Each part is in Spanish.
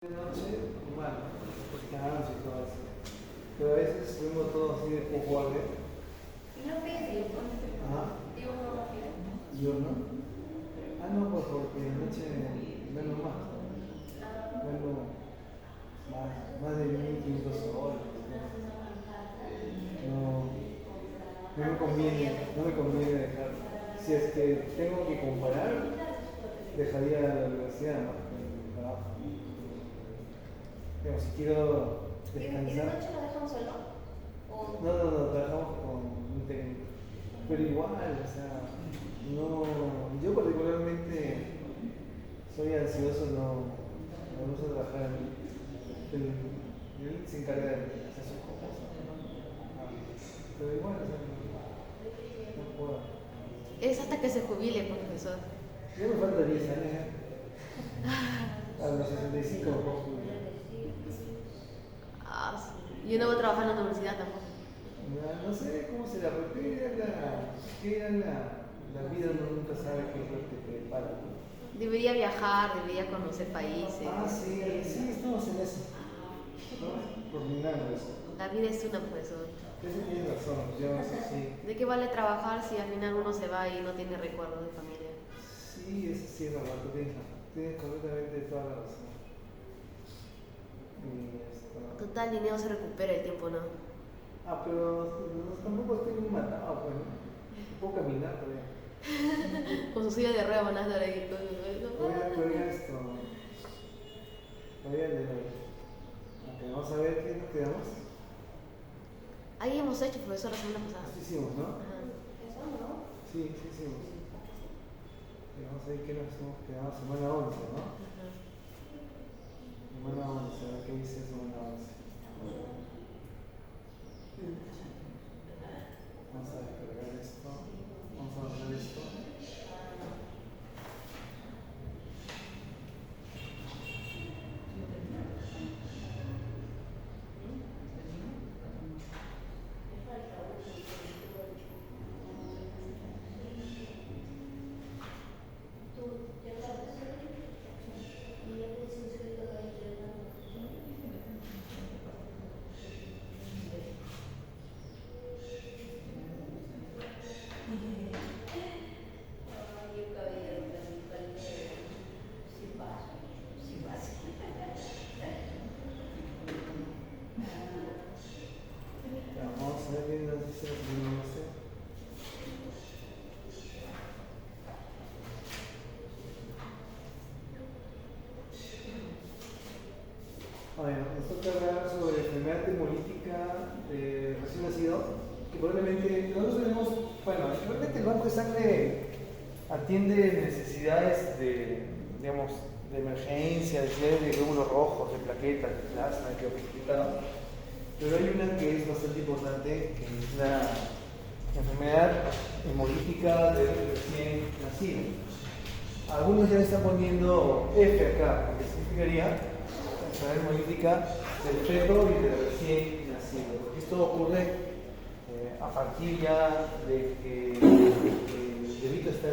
De noche, bueno, descanso y todo eso. Pero a veces vengo todo así de poco. No pide, Ajá. digo, no pide. Yo no. Ah, no, pues porque de noche vengo más. Vengo más de 1500 horas. No, no me conviene dejar. Si es que tengo que comparar, dejaría la universidad más que el trabajo. Pero si quiero ¿Y de descansar. noche lo dejan solo? ¿O No, trabajamos con un técnico. Pero igual, o sea, no. Yo particularmente soy ansioso, no me gusta trabajar en mí. Él se encarga de hacer sus cosas. Pero igual, o sea, no puedo. Es hasta que se jubile, profesor. Yo me falta 10 años. A los 65 me puedo jubilar. Ah, sí. Yo no voy a trabajar en la universidad tampoco. No sé cómo será, porque qué era la vida, uno nunca sabe qué es lo que te depara. Debería viajar, debería conocer países. Ah, sí, estamos en eso. Estamos coordinando eso. La vida es una, profesor. Eso tienes razón, yo eso sí. ¿De qué vale trabajar si al final uno se va y no tiene recuerdos de familia? Sí, eso sí es verdad, tú tienes completamente toda la razón. Total, dinero se recupera, el tiempo no. Pero tampoco estoy muy matado, pues, ¿no? Puedo caminar todavía. Con su silla de ruedas van a estar ahí. Todavía esto. Todavía de ok, vamos a ver qué nos quedamos. Ahí hemos hecho, profesor, la semana pasada. Así hicimos, ¿no? Ajá. eso no? Sí hicimos. Vamos a ver qué nos hemos quedado. Semana 11, ¿no? Ajá. Semana 11, a ver qué dice semana 11. Vamos a descargar esto. Vamos a bajar esto. Vamos a ver qué nos dice la semana 11. Bueno, nos toca hablar sobre enfermedad hemolítica de recién nacido, que probablemente nosotros tenemos, bueno, realmente el banco de sangre atiende necesidades de, digamos, de emergencia, necesidades de glóbulos rojos, de plaquetas, de plasma, de hospital, pero hay una que es bastante importante, que es la enfermedad hemolítica del recién nacido. Algunos ya le están poniendo F acá, porque significaría enfermedad hemolítica del feto y del recién nacido. Porque esto ocurre a partir ya de que el bebito está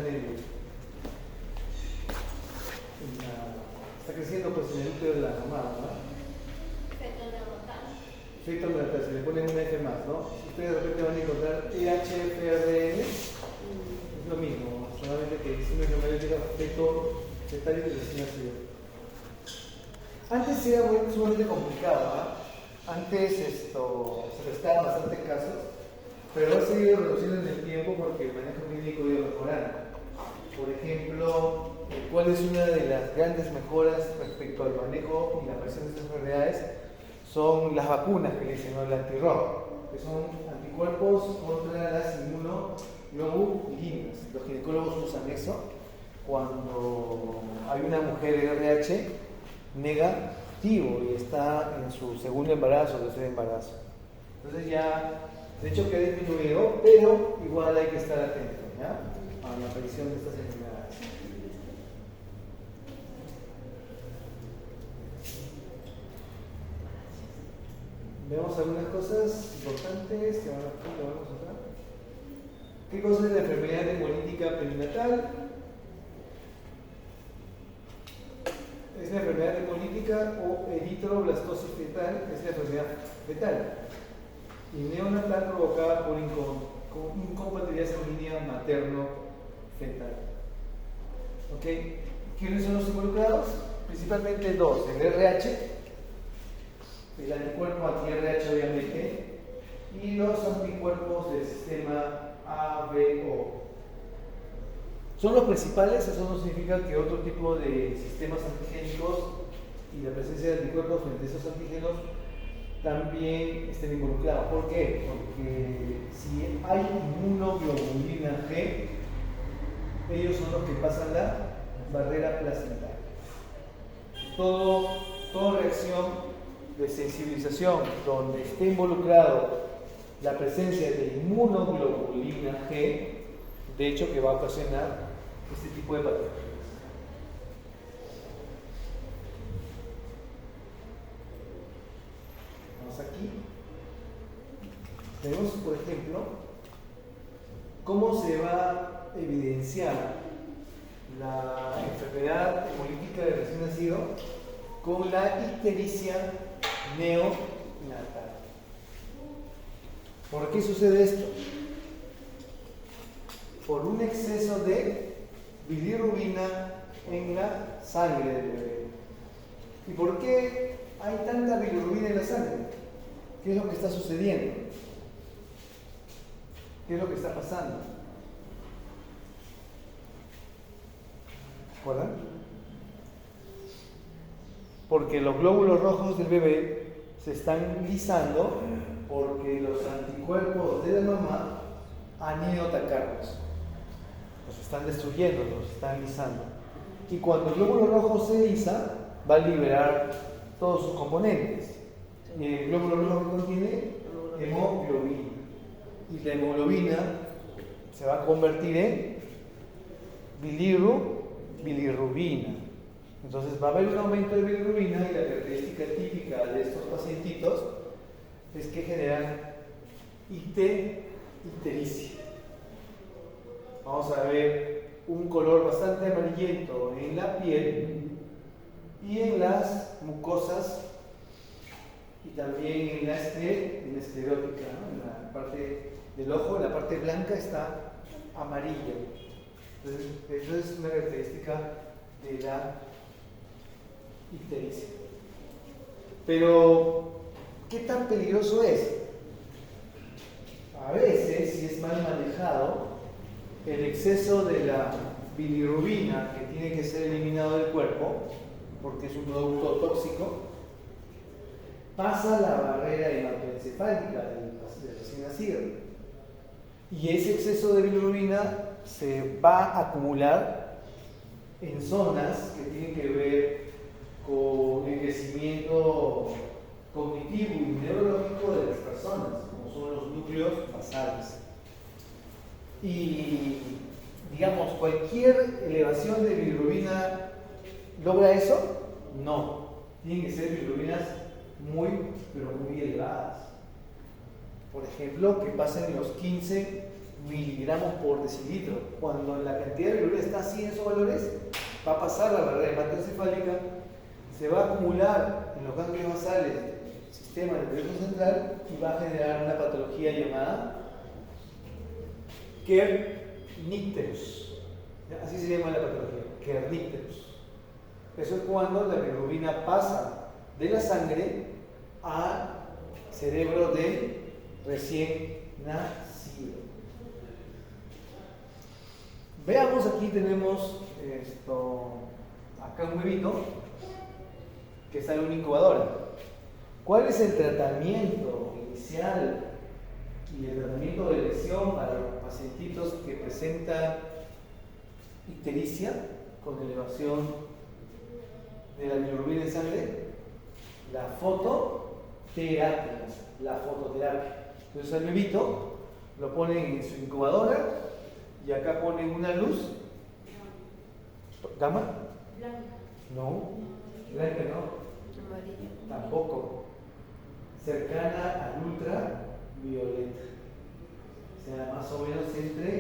está creciendo pues en el útero de la mamá, ¿no? Feto neonatal, se le pone una F más, ¿no? Ustedes de repente van a encontrar EHFRN, es lo mismo, solamente que es una enfermedad hemolítica fetal y recién nacido. Antes era sumamente complicado, ¿eh? Antes se prestaban bastantes casos, pero ha seguido reduciendo en el tiempo porque el manejo clínico ha ido mejorando. Por ejemplo, ¿cuál es una de las grandes mejoras respecto al manejo y la prevención de estas enfermedades? Son las vacunas que le dicen, ¿no? El antirrojo, que son anticuerpos contra las inmunoglobulinas. Los ginecólogos usan eso cuando hay una mujer RH negativo y está en su segundo embarazo o tercer embarazo. Entonces ya, de hecho que ha disminuido, pero igual hay que estar atento, ¿ya? A la aparición de estas enfermedades. Veamos algunas cosas importantes que van aquí, lo vamos acá. ¿Qué cosa es la enfermedad hemolítica perinatal? es la enfermedad hemolítica, o eritroblastosis fetal, es la enfermedad fetal. Y neonatal provocada por incompatibilidad sanguínea materno-fetal. ¿Ok? ¿Quiénes son los involucrados? Principalmente dos: el RH, el anticuerpo anti-RH obviamente, y los anticuerpos del sistema ABO. ¿Son los principales? Eso no significa que otro tipo de sistemas antigénicos y la presencia de anticuerpos frente a esos antígenos también estén involucrados. ¿Por qué? Porque si hay inmunoglobulina G, ellos son los que pasan la barrera placental. Toda reacción de sensibilización donde esté involucrado la presencia de inmunoglobulina G, de hecho, que va a ocasionar este tipo de patologías. Vamos aquí. Tenemos, por ejemplo, cómo se va a evidenciar la enfermedad hemolítica del recién nacido con la ictericia neonatal. ¿Por qué sucede esto? Por un exceso de bilirrubina en la sangre del bebé. ¿Y por qué hay tanta bilirrubina en la sangre? ¿Qué es lo que está sucediendo? ¿Qué es lo que está pasando? ¿Recuerdan? Porque los glóbulos rojos del bebé se están lisando porque los anticuerpos de la mamá han ido a atacarlos. Los están destruyendo, los están lisando. Y cuando el glóbulo rojo se lisa, va a liberar todos sus componentes. Y el glóbulo rojo contiene hemoglobina. Y la hemoglobina se va a convertir en bilirrubina. Entonces va a haber un aumento de bilirrubina, y la característica típica de estos pacientitos es que generan ictericia. Vamos a ver un color bastante amarillento en la piel y en las mucosas, y también en la esclerótica, ¿no? En la parte del ojo, la parte blanca está amarilla. Entonces, eso es una característica de la ictericia. Pero, ¿qué tan peligroso es? A veces, si es mal manejado, el exceso de la bilirrubina, que tiene que ser eliminado del cuerpo, porque es un producto tóxico, pasa la barrera hematoencefálica del recién nacido. Y ese exceso de bilirrubina se va a acumular en zonas que tienen que ver con el crecimiento cognitivo y neurológico de las personas, como son los núcleos basales. Y, digamos, cualquier elevación de bilirrubina ¿logra eso? No. Tienen que ser bilirrubinas muy, pero muy elevadas. Por ejemplo, que pasen los 15 miligramos por decilitro. Cuando la cantidad de bilirrubina está así en esos valores, va a pasar la barrera hematoencefálica, se va a acumular en los ganglios basales del sistema nervioso central y va a generar una patología llamada Kernicterus. Así se llama la patología, Kernicterus. Eso es cuando la bilirrubina pasa de la sangre al cerebro del recién nacido. Veamos, aquí tenemos acá un huevito que está en una incubadora. ¿Cuál es el tratamiento inicial y el tratamiento de elección para los pacientitos que presentan ictericia con elevación de la bilirrubina en sangre? La fototerapia. Entonces al bebito lo ponen en su incubadora y acá ponen una luz. ¿Gama? Blanca. No. Blanca no. Amarillo. Tampoco. Cercana al ultravioleta. O sea, más o menos entre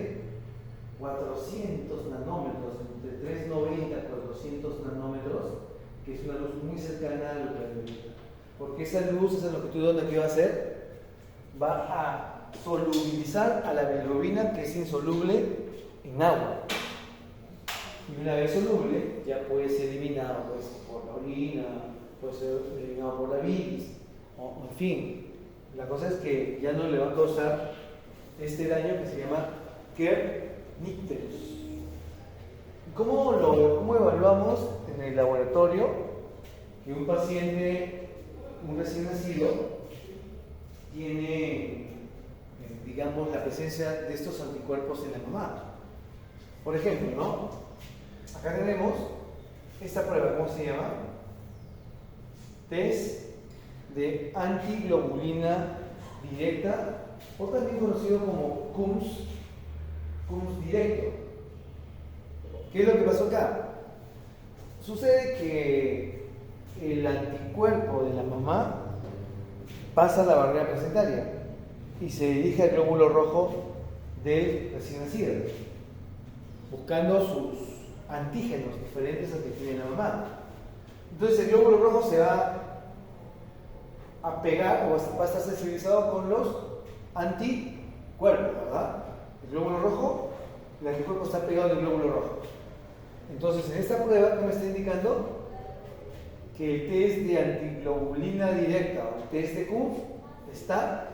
400 nanómetros, entre 390 y 400 nanómetros, que es una luz muy cercana a la ultravioleta. Porque esa luz, esa longitud de onda, ¿qué va a hacer? Va a solubilizar a la bilirrubina, que es insoluble en agua. Y una vez soluble, ya puede ser eliminado pues, por la orina, puede ser eliminado por la bilis, o en fin. La cosa es que ya no le va a causar este daño que se llama kernicterus. ¿Cómo evaluamos en el laboratorio que un paciente, un recién nacido, tiene, digamos, la presencia de estos anticuerpos en la mamá? Por ejemplo, ¿no? Acá tenemos esta prueba, ¿cómo se llama? Test de antiglobulina directa, o también conocido como CUMS directo. ¿Qué es lo que pasó acá? Sucede que el anticuerpo de la mamá pasa la barrera placentaria y se dirige al glóbulo rojo del recién nacido, buscando sus antígenos diferentes al que tiene la mamá. Entonces el glóbulo rojo se va a pegar o va a estar sensibilizado con los anticuerpos, ¿verdad? El glóbulo rojo, el anticuerpo está pegado al glóbulo rojo. Entonces en esta prueba, ¿qué me está indicando? Que el test de antiglobulina directa o el test de CUMS está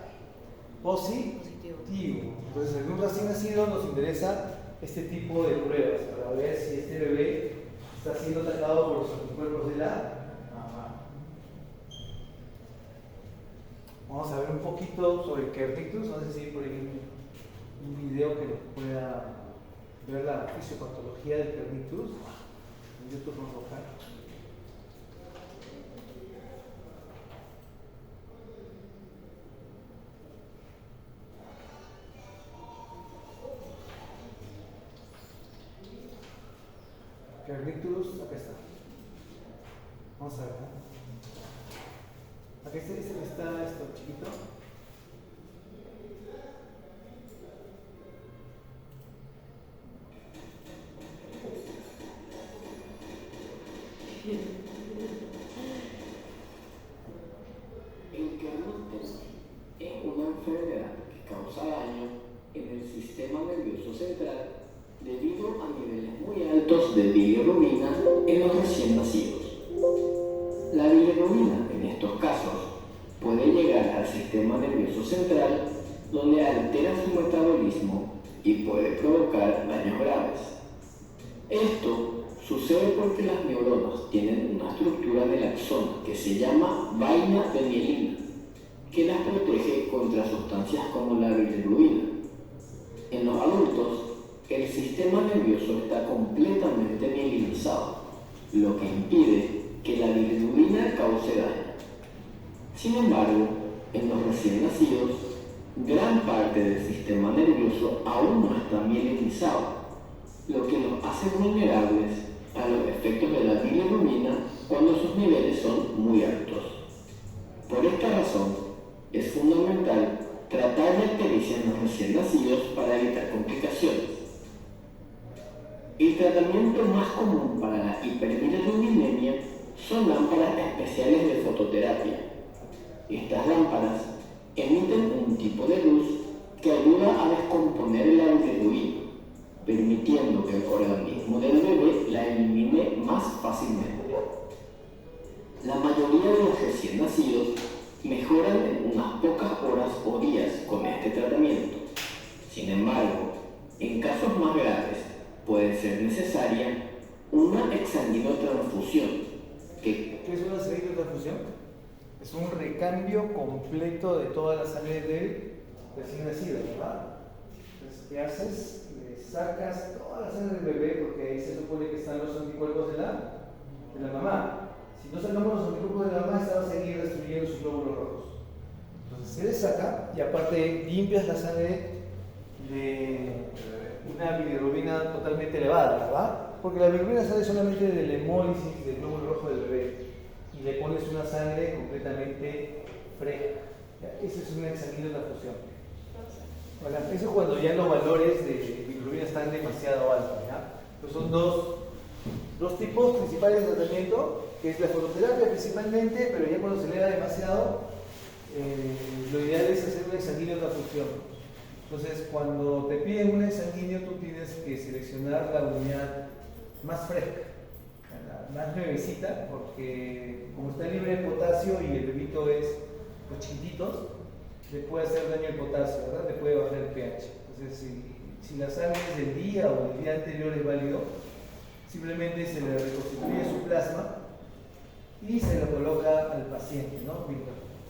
positivo. Entonces en un recién nacido nos interesa este tipo de pruebas para ver si este bebé está siendo atacado por los anticuerpos de la mamá. Vamos a ver un poquito sobre el kernicterus. No sé si por ahí un video que nos pueda ver la fisiopatología del kernicterus. En YouTube vamos a buscar. Kernicterus, acá está. Vamos a ver. Aquí está esto chiquito. El kernicterus es una enfermedad que causa daño en el sistema nervioso central debido a niveles muy altos de bilirrubina en los recién nacidos. La bilirrubina en estos casos puede llegar al sistema nervioso central, donde altera su metabolismo y puede provocar daños graves. Esto sucede porque las neuronas tienen una estructura del axón que se llama vaina de mielina, que las protege contra sustancias como la bilirrubina. En los adultos, el sistema nervioso está completamente mielinizado, lo que impide que la bilirrubina cause daño. Sin embargo, en los recién nacidos, gran parte del sistema nervioso aún no está mielinizado, lo que los hace vulnerables a los efectos de la bilirrubina cuando sus niveles son muy altos. Por esta razón, es fundamental tratar de ictericia en los recién nacidos para evitar complicaciones. El tratamiento más común para la hiperbilirubinemia son lámparas especiales de fototerapia. Estas lámparas emiten un tipo de luz que ayuda a descomponer la bilirrubina, permitiendo que el organismo del bebé la elimine más fácilmente. La mayoría de los recién nacidos mejoran en unas pocas horas o días con este tratamiento. Sin embargo, en casos más graves puede ser necesaria una exsanguinotransfusión. ¿Qué es una exsanguinotransfusión? Es un recambio completo de toda la sangre del recién nacido, ¿verdad? Entonces, ¿qué haces? Le sacas toda la sangre del bebé, porque ahí se supone que están los anticuerpos de la mamá. Si no sacamos los anticuerpos de la mamá, esta va a seguir destruyendo sus glóbulos rojos. Entonces se le saca y aparte limpias la sangre de una bilirrubina totalmente elevada, ¿verdad? Porque la bilirrubina sale solamente de la hemólisis del glóbulo rojo del bebé y le pones una sangre completamente fresca. Esa es una exsanguinotransfusión. Eso es cuando ya los valores de bilirrubina están demasiado altos, ¿ya? Entonces son dos tipos principales de tratamiento. que es la fototerapia principalmente, pero ya cuando se eleva demasiado, lo ideal es hacer una exsanguíneo transfusión. Entonces, cuando te piden un exsanguíneo, tú tienes que seleccionar la unidad más fresca, la más nuevecita, porque como está libre de potasio y el bebito es los chiquititos, le puede hacer daño el potasio, ¿verdad? Le puede bajar el pH. Entonces, si la sangre es del día o del día anterior es válido, simplemente se le reconstituye su plasma y se lo coloca al paciente, ¿no?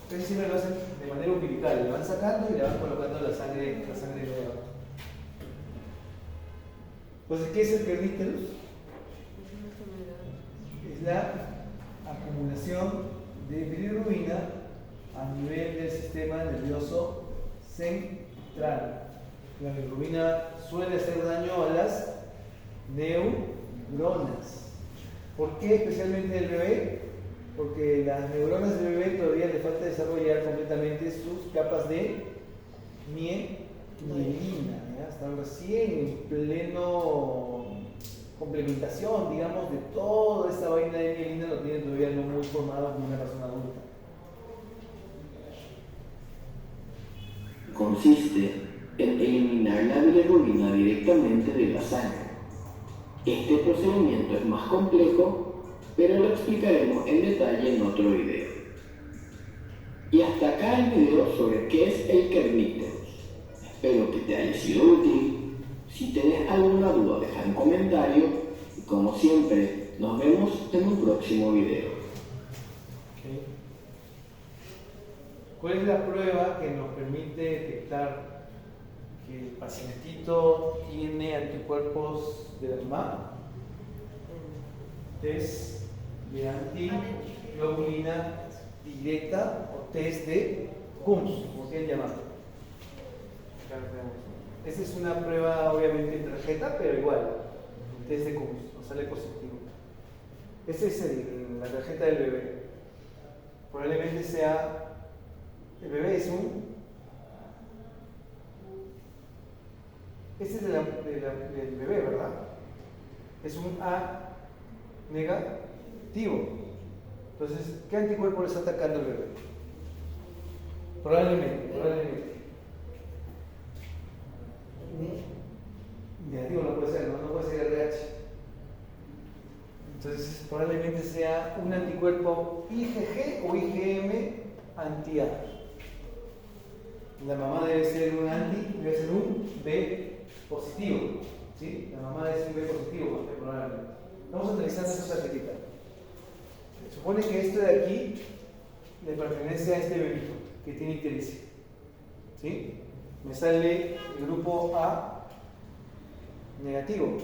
Entonces siempre lo hacen de manera umbilical, le van sacando y le van colocando la sangre nueva. Entonces, ¿qué es el kerníterus? Es la acumulación de bilirrubina a nivel del sistema nervioso central. La bilirrubina suele hacer daño a las neuronas. ¿Por qué especialmente el bebé? Porque las neuronas del bebé todavía le falta desarrollar completamente sus capas de mielina, ¿ya? Están recién en pleno complementación, digamos, de toda esta vaina de mielina, lo tienen todavía no muy formado como una persona adulta. Consiste en eliminar la bilirrubina directamente de la sangre. Este procedimiento es más complejo, pero lo explicaremos en detalle en otro video. Y hasta acá el video sobre qué es el kerníterus. Espero que te haya sido útil. Si tienes alguna duda, deja en comentario. Y como siempre, nos vemos en un próximo video. Okay. ¿Cuál es la prueba que nos permite detectar que el pacientito tiene anticuerpos de la mamá? Test de antiglobulina directa o test de Coombs, como quieran llamarlo. Esta es una prueba obviamente en tarjeta, pero igual, el test de Coombs, nos sale positivo. Esta es la tarjeta del bebé. Probablemente sea, el bebé es un, este es del bebé, ¿verdad? Es un A negativo. Entonces, ¿qué anticuerpo le está atacando el bebé? Probablemente. Negativo no puede ser, no puede ser RH. Entonces, probablemente sea un anticuerpo IgG o IgM anti-A. La mamá debe ser un B positivo. ¿Sí? La mamá debe ser un B positivo, probablemente. Vamos analizando esta tarjetita. Se supone que esto de aquí le pertenece a este bebito que tiene ictericia. ¿Sí? Me sale el grupo A negativo,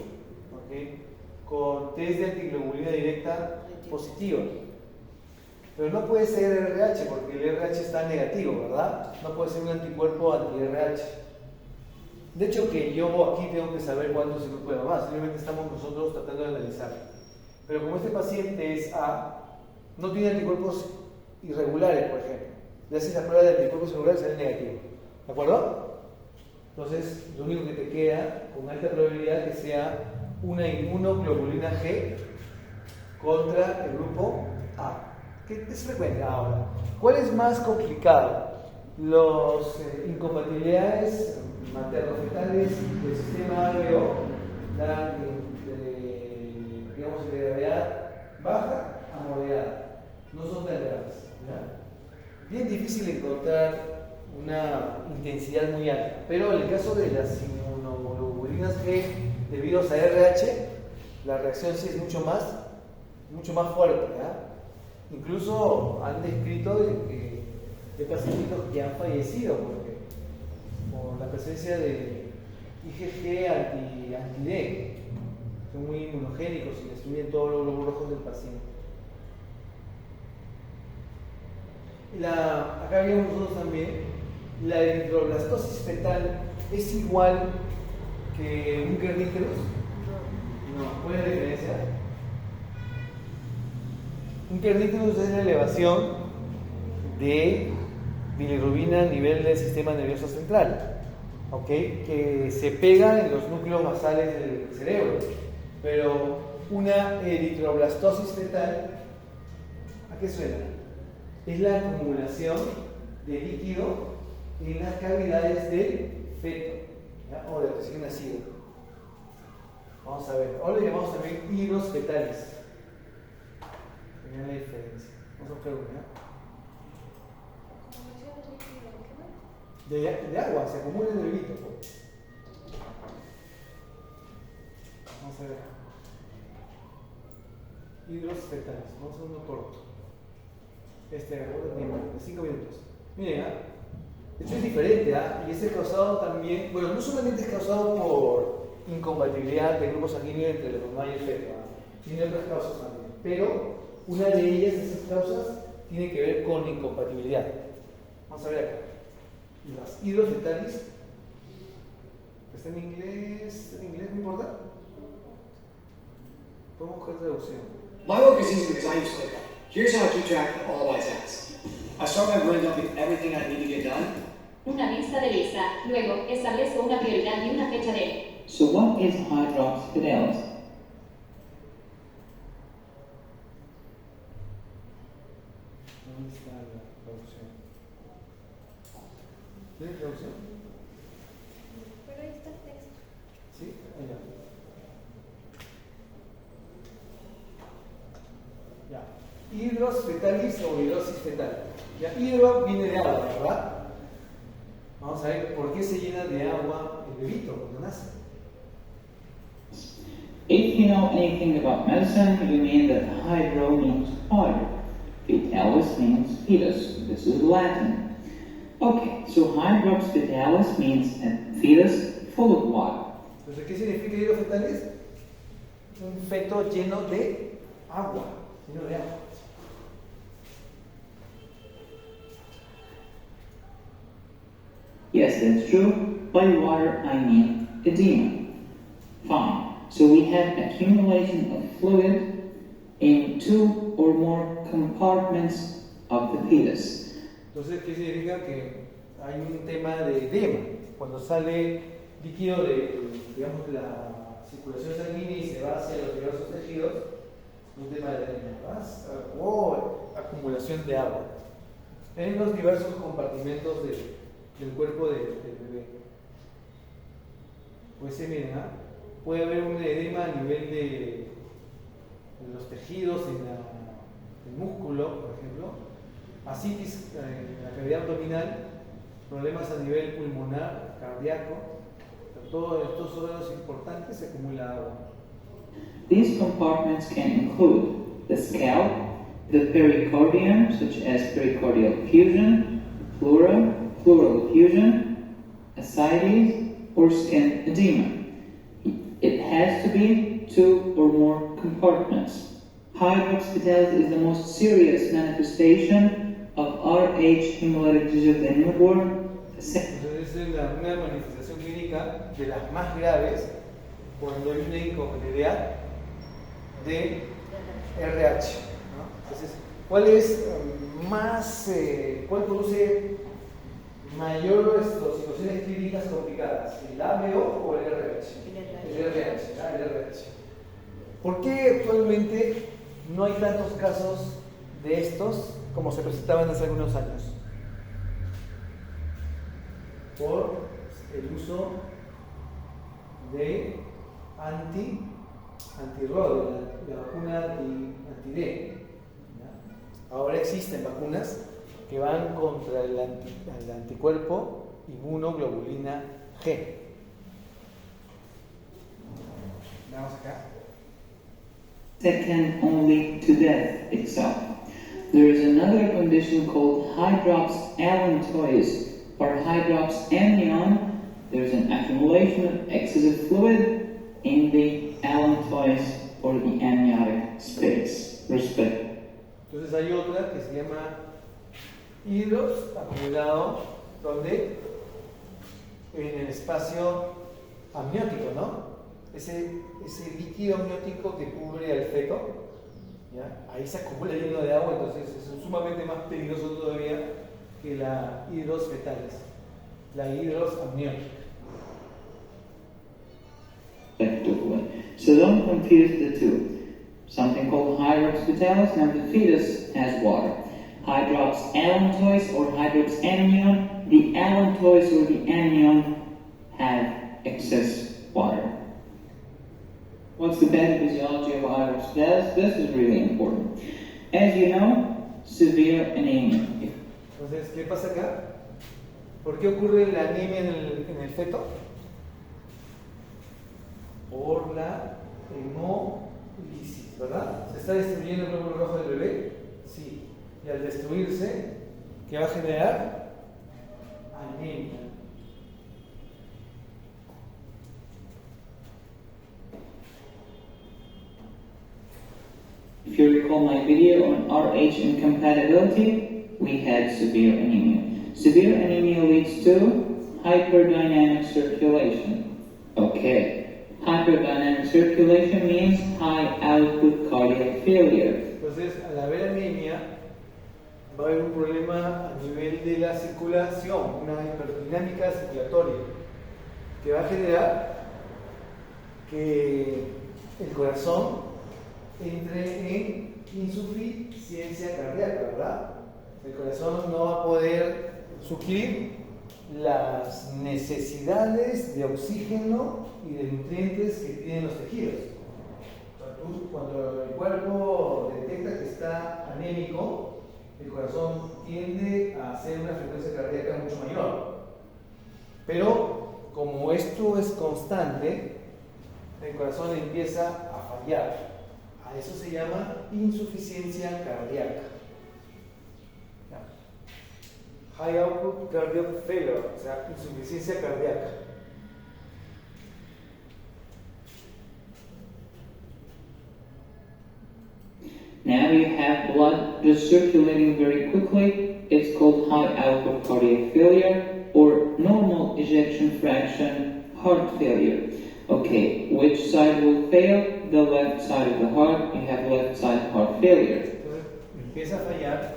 ¿okay? Con test de antiglobulina directa positiva. Pero no puede ser RH porque el RH está negativo, ¿verdad? No puede ser un anticuerpo anti-RH. De hecho, que yo aquí tengo que saber cuánto es el grupo de mamá, simplemente estamos nosotros tratando de analizar. Pero como este paciente es A, no tiene anticuerpos irregulares, por ejemplo. Le haces la prueba de anticuerpos irregulares y sale negativo. ¿De acuerdo? Entonces, lo único que te queda, con alta probabilidad, que sea una inmunoglobulina G contra el grupo A. ¿Qué es frecuente ahora? ¿Cuál es más complicado? Las incompatibilidades materno-fetales del sistema ABO dan digamos, de gravedad baja a moderada. No son tan graves. ¿Ya? Bien difícil encontrar una intensidad muy alta, pero en el caso de las inmunoglobulinas G debidos a RH, la reacción sí es mucho más fuerte. ¿Ya? Incluso han descrito de pacientitos que han fallecido por la presencia de IgG anti-D. Son muy inmunogénicos y destruyen todos los glóbulos rojos del paciente. Acá vemos nosotros también, la eritroblastosis fetal es igual que un kerníterus. No, ¿cuál es la diferencia? Un kerníterus es la elevación de bilirrubina a nivel del sistema nervioso central, ¿ok? Que se pega en los núcleos basales del cerebro. Pero una eritroblastosis fetal ¿A qué suena? Es la acumulación de líquido en las cavidades del feto, ¿ya? O del recién nacido. Vamos a ver, ahora le llamamos también hidros fetales. Vean la diferencia. Vamos a buscar una. De agua, se acumula en el vito. Vamos a ver. Hidros fetales. Vamos a hacer uno corto. Agarró de 5 minutos. Miren, esto es diferente, y es causado también, bueno, no solamente es causado por incompatibilidad de grupos sanguíneos entre la mamá y el feto, tiene otras causas también, pero una de ellas, esas causas, tiene que ver con incompatibilidad. Vamos a ver acá. Las hidros fetales, está en inglés, no importa. Podemos buscar traducción. My work is easy because I use ClickUp. Here's how I keep track of all my tasks. I start my brain dump with everything I need to get done. Una lista de lista. Luego, establezco una prioridad y una fecha de. So what is Hydrops Fidelis? ¿Dónde está la traducción? ¿Tienes traducción? Pero ahí está el texto. Sí, allá. Ya. Hidros fetalis o hidrosis fetal. Ya, hidro viene de agua, ¿verdad? Vamos a ver por qué se llena de agua el bebito cuando nace. If you know anything about medicine, you mean that hydro means water. Fetalis means fetus. This is Latin. Okay, so Hydrops fetalis means a fetus full of water. Entonces, ¿qué significa hidros fetalis? Un feto lleno de agua. Lleno de agua. Yes, that's true. By water, I mean edema. Fine. So we have accumulation of fluid in 2 or more compartments of the fetus. Entonces, ¿qué significa? Que hay un tema de edema. Cuando sale líquido de, digamos, la circulación sanguínea y se va hacia los diversos tejidos, un tema de edema, o acumulación de agua en los diversos compartimentos del cuerpo del bebé. Pues miren, puede haber un edema a nivel de los tejidos, en el músculo, por ejemplo, ascitis en la cavidad abdominal, problemas a nivel pulmonar, cardíaco. Todos estos órganos importantes se acumula agua. These compartments can include the scalp, the pericardium, such as pericardial effusion, pleura, pleural effusion, ascites, or skin edema. It has to be 2 or more compartments. Hydrops fetalis is the most serious manifestation of Rh hemolytic disease in newborn. Entonces es una manifestación clínica de las más graves cuando hay una incompatibilidad de RH, ¿no? Entonces, ¿cuál es cuál produce mayor situaciones clínicas complicadas? ¿El ABO o el RH? El RH. ¿Por qué actualmente no hay tantos casos de estos como se presentaban hace algunos años? Por el uso de antirrodo, la vacuna anti-D. Ahora existen vacunas que van contra el anticuerpo inmunoglobulina G. Veamos acá. That can only lead to death itself. There is another condition called hydrops allantois or hydrops amnion. There's an accumulation of excessive fluid in the allantois or the amniotic space. Respect. Entonces hay otra que se llama hidros acumulado, donde en el espacio amniótico, ¿no? Ese líquido amniótico que cubre al feto, ¿ya? Ahí se acumula lleno de agua, entonces es sumamente más peligroso todavía que la hidros fetalis, la hidros amniótica. So don't confuse the two. Something called hydrops fetalis, and the fetus excess as water. Hydroxyallantois or hydroxyanion, the allantois or the anion have excess water. What's the pathophysiology of iris? This is really important. As you know, severe anemia. Entonces, ¿qué pasa acá? ¿Por qué ocurre la anemia en el feto? Por la hemolisis, ¿verdad? ¿Se está destruyendo el glóbulo rojo del bebé? Sí. Y al destruirse, ¿qué va a generar? Anemia. If you recall my video on RH incompatibility, we had severe anemia. Severe anemia leads to hyperdynamic circulation. Okay. Hyperdynamic circulation means high output cardiac failure. Entonces, al haber anemia, va a haber un problema a nivel de la circulación, una hiperdinámica circulatoria, que va a generar que el corazón entre en insuficiencia cardíaca, ¿verdad? El corazón no va a poder suplir las necesidades de oxígeno y de nutrientes que tienen los tejidos. Cuando el cuerpo detecta que está anémico, el corazón tiende a hacer una frecuencia cardíaca mucho mayor. Pero como esto es constante, el corazón empieza a fallar. A eso se llama insuficiencia cardíaca. High output cardiac failure, o sea, insuficiencia cardíaca. Now you have blood just circulating very quickly. It's called high output cardiac failure or normal ejection fraction heart failure. Okay, which side will fail? The left side of the heart. You have left side heart failure. Entonces empieza a fallar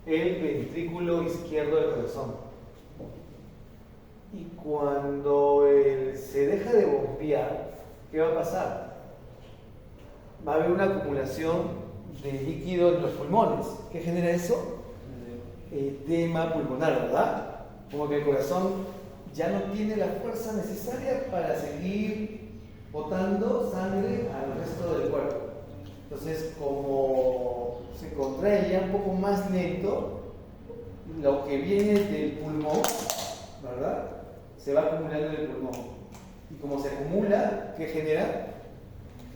el ventrículo izquierdo del corazón. Y cuando se deja de bombear, ¿qué va a pasar? Va a haber una acumulación de líquido en los pulmones. ¿Qué genera eso? Edema pulmonar, ¿verdad? Como que el corazón ya no tiene la fuerza necesaria para seguir botando sangre al resto del cuerpo. Entonces, como se contrae ya un poco más lento, lo que viene del pulmón, ¿verdad? Se va acumulando en el pulmón. Y como se acumula, ¿qué genera?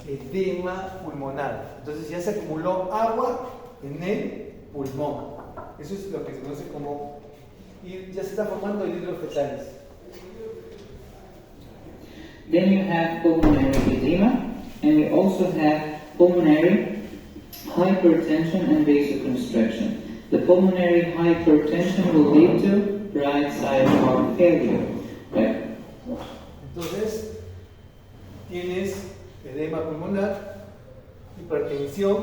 Edema pulmonar. Entonces ya se acumuló agua en el pulmón. Eso es lo que se conoce como, y ya se está formando hidros fetales. Then you have pulmonary edema, and you also have pulmonary hypertension and vasoconstriction. The pulmonary hypertension will lead to right side heart failure. Right? Entonces, tienes edema pulmonar, hipertensión,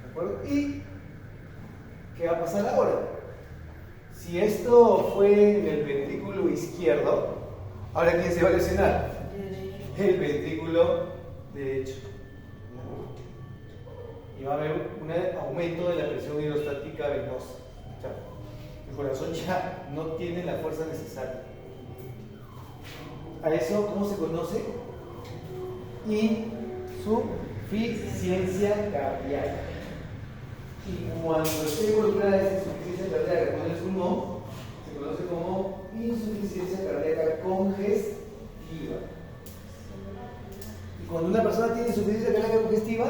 ¿de acuerdo? ¿Y qué va a pasar ahora? Si esto fue en el ventrículo izquierdo, ¿ahora quién se va a lesionar? El ventrículo derecho. Y va a haber un aumento de la presión hidrostática venosa. O sea, el corazón ya no tiene la fuerza necesaria. ¿A eso cómo se conoce? Insuficiencia cardíaca. Y cuando esté involucrada esa insuficiencia cardíaca con el pulmón, se conoce como insuficiencia cardíaca congestiva. Y cuando una persona tiene insuficiencia cardíaca congestiva,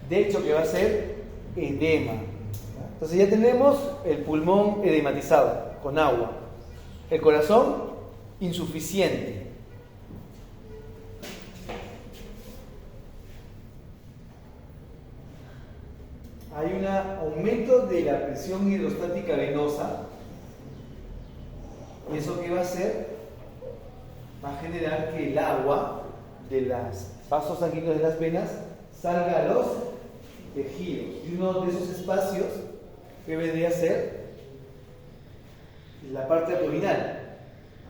de hecho que va a ser edema. Entonces ya tenemos el pulmón edematizado, con agua. El corazón insuficiente. Hay un aumento de la presión hidrostática venosa. ¿Y eso qué va a hacer? Va a generar que el agua de los vasos sanguíneos de las venas salga a los tejidos. Y uno de esos espacios que vendría a ser la parte abdominal.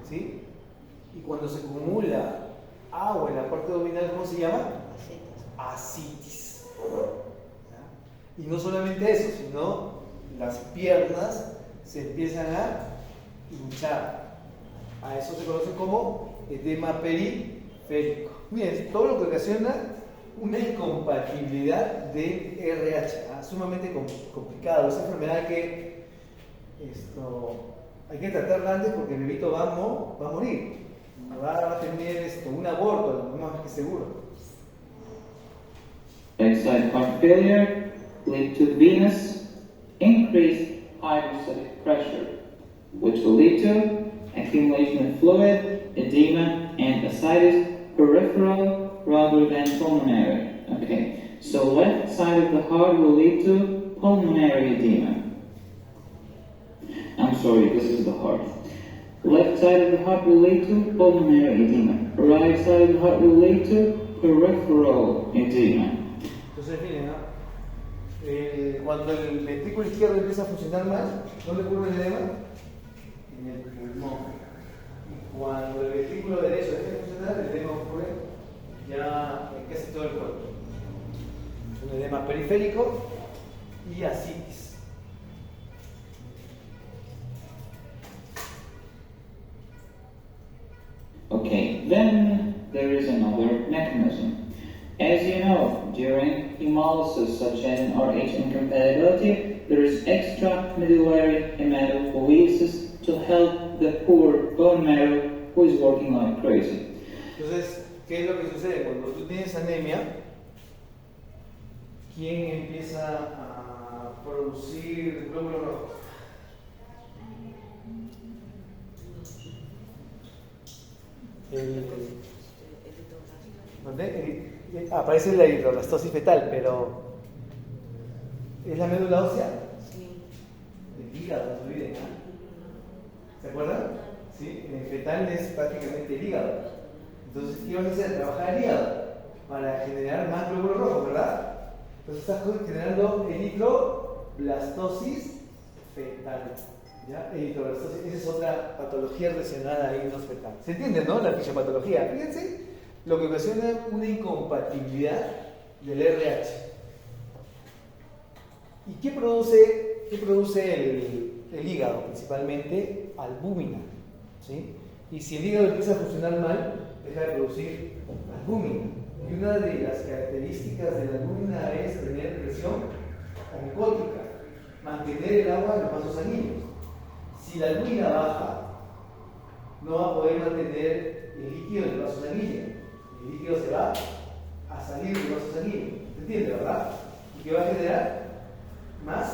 ¿Sí? Y cuando se acumula agua en la parte abdominal, ¿cómo se llama? Ascitis. Y no solamente eso, sino las piernas se empiezan a hinchar. A eso se conoce como edema periférico. Miren, todo lo que ocasiona una incompatibilidad de RH, sumamente complicado. Esa enfermedad que hay que tratarla antes porque el bebito va a morir. Va a tener un aborto, lo más que seguro. Right-side heart failure lead to venous increased hydrostatic pressure, which will lead to accumulation of fluid, edema, and ascites peripheral rather than pulmonary. Okay, so left side of the heart will lead to pulmonary edema. I'm sorry, this is the heart. Left side of the heart will lead to pulmonary edema. Right side of the heart will lead to peripheral edema. Entonces, miren, cuando el ventrículo izquierdo empieza a funcionar mal, ¿dónde ocurre el edema? En el pulmón. Y cuando el ventrículo derecho deja de funcionar, el edema ocurre ya en casi todo el cuerpo. Un edema periférico y ascitis. Okay, then there is another mechanism. As you know, during hemolysis, such as in RH incompatibility, there is extramedullary hematopoiesis to help the poor bone marrow who is working like crazy. Entonces, ¿qué es lo que sucede? Cuando tú tienes anemia, ¿quién empieza a producir glóbulos rojos? Aparece la eritroblastosis fetal, pero ¿es la médula ósea? Sí. El hígado, no olviden, ¿se acuerdan? ¿Sí? En el fetal es prácticamente el hígado. Entonces, ¿qué vas a hacer? Trabajar el hígado para generar más glóbulos rojos, ¿verdad? Entonces estás generando eritroblastosis fetal. ¿Ya? Eritroblastosis, esa es otra patología relacionada a himnos fetal. ¿Se entiende, no? La fisiopatología. Fíjense lo que ocasiona una incompatibilidad del RH. ¿Y qué produce el hígado? Principalmente albúmina. ¿Sí? Y si el hígado empieza a funcionar mal, deja de producir albúmina. Y una de las características de la albúmina es tener presión oncótica, mantener el agua en los vasos sanguíneos. Si la albúmina baja, no va a poder mantener el líquido en el vaso sanguíneo. El líquido se va a salir del vaso sanguíneo. ¿Se entiende, verdad? Y que va a generar más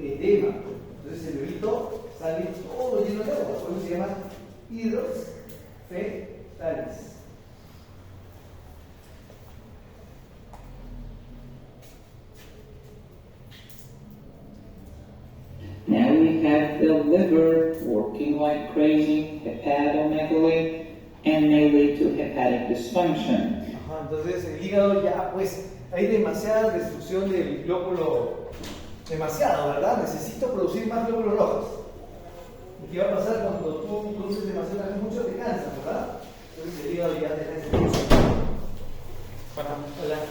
edema. Entonces el bebito sale todo lleno de agua. Por eso se llama hidros fetalis. Now we have the liver working like crazy, hepatomegaly, and may lead to hepatic dysfunction. Ajá, entonces el hígado ya, pues, hay demasiada destrucción del glóbulo, demasiado, ¿verdad? Necesito producir más glóbulos rojos. ¿Y qué va a pasar cuando tú produces demasiado mucho? Te cansas, ¿verdad? Entonces el hígado ya deja de funcionar.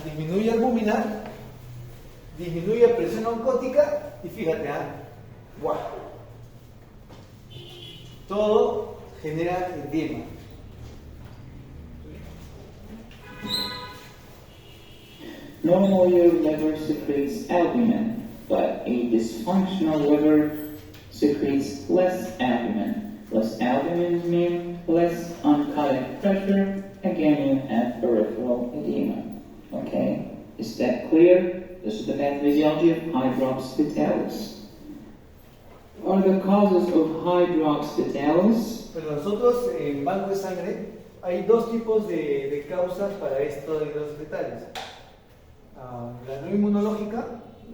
Disminuye albúmina, disminuye presión oncótica y fíjate, ¡guau! Todo genera edema. Normally your liver secretes albumin, but a dysfunctional liver secretes less albumin. Less albumin means less oncotic pressure. Again, you have peripheral edema. Okay? Is that clear? This is the pathophysiology of hydrops fetalis. Are the causes of hydrops fetalis? Pero nosotros en banco de sangre hay dos tipos de causas para esto de hidrosis fetales. La no inmunológica,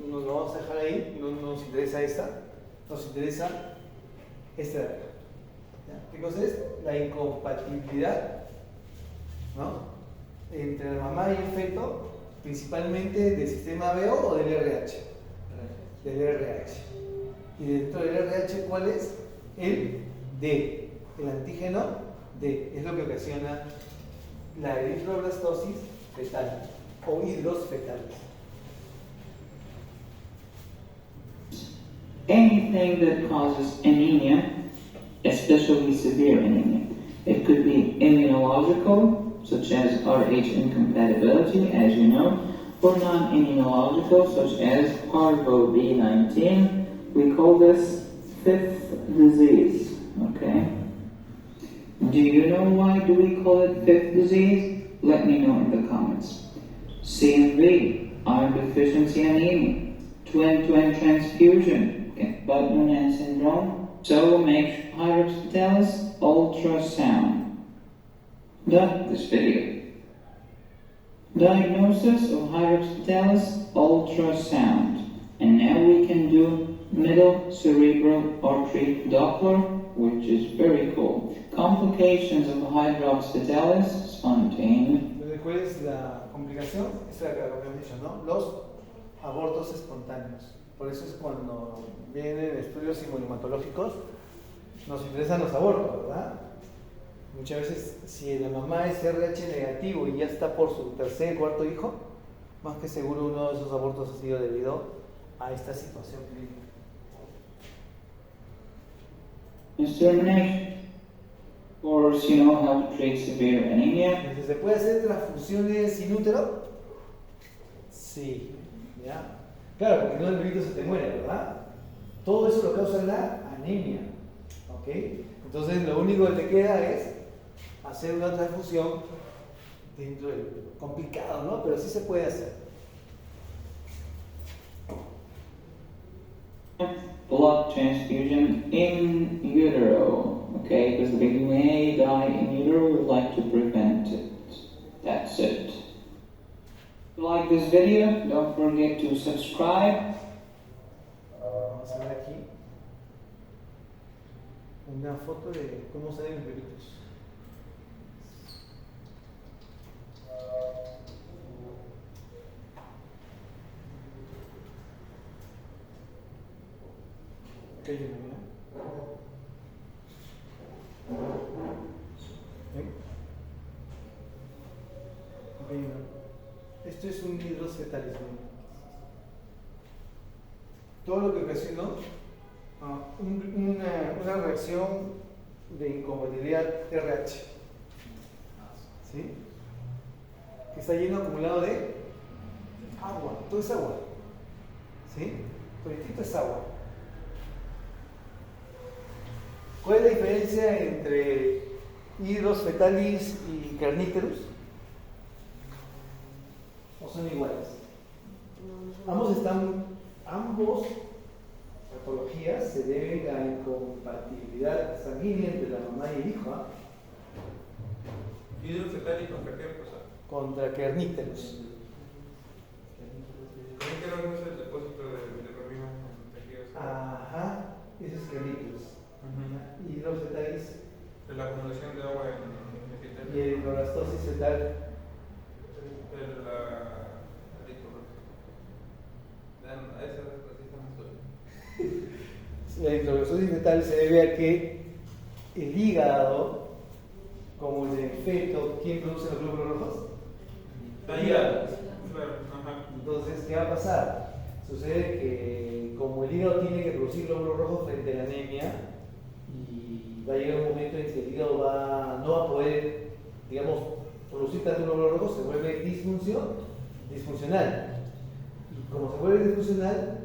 nos lo vamos a dejar ahí, no nos interesa esta, nos interesa esta de acá. ¿Qué cosa es? La incompatibilidad, ¿no?, entre la mamá y el feto, principalmente del sistema BO o del RH. Del RH. Y dentro del RH, ¿cuál es? El D, el antígeno D, es lo que ocasiona la eritroblastosis fetal o hidros fetales. anything that causes anemia, especially severe anemia. It could be immunological, such as Rh incompatibility, as you know, or non-immunological, such as parvo B19. We call this fifth disease, okay? Do you know why do we call it fifth disease? Let me know in the comments. CMV, iron deficiency anemia, twin transfusion, okay, Buckman syndrome. So make hydrocephalus ultrasound. Done this video. Diagnosis of hydrocephalus ultrasound. And now we can do middle cerebral artery Doppler, which is very cool. Complications of hydrocephalus spontaneous. ¿Cuál es la complicación? Es la que habíamos dicho, ¿no? Los abortos espontáneos. Por eso es cuando vienen estudios inmunomatológicos, nos interesan los abortos, ¿verdad? Muchas veces, si la mamá es RH negativo y ya está por su tercer, cuarto hijo, más que seguro uno de esos abortos ha sido debido a esta situación clínica. Discrimination. Of course, you know how to treat severe anemia. Entonces, ¿se puede hacer transfusiones sin útero? Sí, ¿ya? Claro, porque no el bebito se te muere, ¿verdad? Todo eso lo causa la anemia, ¿ok? Entonces, lo único que te queda es hacer una transfusión dentro del complicado, ¿no? Pero sí se puede hacer. Blood transfusion in utero, okay? Because the baby may die in utero, we would like to prevent it. That's it. If you like this video, don't forget to subscribe. Vamos a ver aquí una foto de cómo salen los bebitos. ¿Qué hay en Esto es un hidrocetalismo. Todo lo que ocasionó una reacción de incompatibilidad RH, ¿sí? Que está lleno acumulado de agua, todo es agua, ¿sí? Todo es agua. ¿Cuál es la diferencia entre hidros fetalis y carníteros? ¿O son iguales? Ambos patologías se deben a la incompatibilidad sanguínea entre la mamá y el hijo. ¿Hidros fetalis contra qué cosa? Contra carníteros. Carníteros no es el depósito de bilirrubina en tejidos. Ajá, ese es carníteros. Hidros fetalis. De la acumulación de agua en el epitelio. Y el hidroblastosis fetal. La hidroblastosis fetal se debe a que el hígado, como el del feto, ¿quién produce los glóbulos rojos? El hígado. Entonces, ¿qué va a pasar? Sucede que como el hígado tiene que producir glóbulos rojos frente a la anemia, y va a llegar un momento en que el hígado no va a poder, digamos, producir tanto glóbulos rojos, se vuelve disfuncional. Y como se vuelve disfuncional,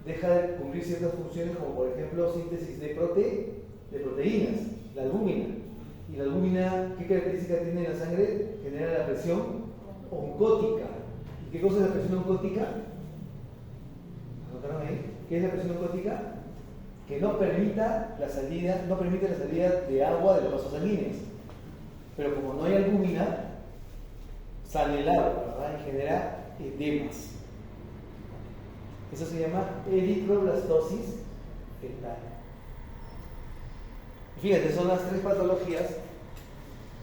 deja de cumplir ciertas funciones, como por ejemplo síntesis de proteínas, la albúmina. Y la albúmina, ¿qué característica tiene en la sangre? Genera la presión oncótica. ¿Y qué cosa es la presión oncótica? ¿Anotaron ahí? ¿Qué es la presión oncótica? Que no permite la salida de agua de los vasos sanguíneos. Pero como no hay albúmina, sale el agua, ¿verdad? Y genera edemas. Eso se llama eritroblastosis fetal. Fíjate, son las tres patologías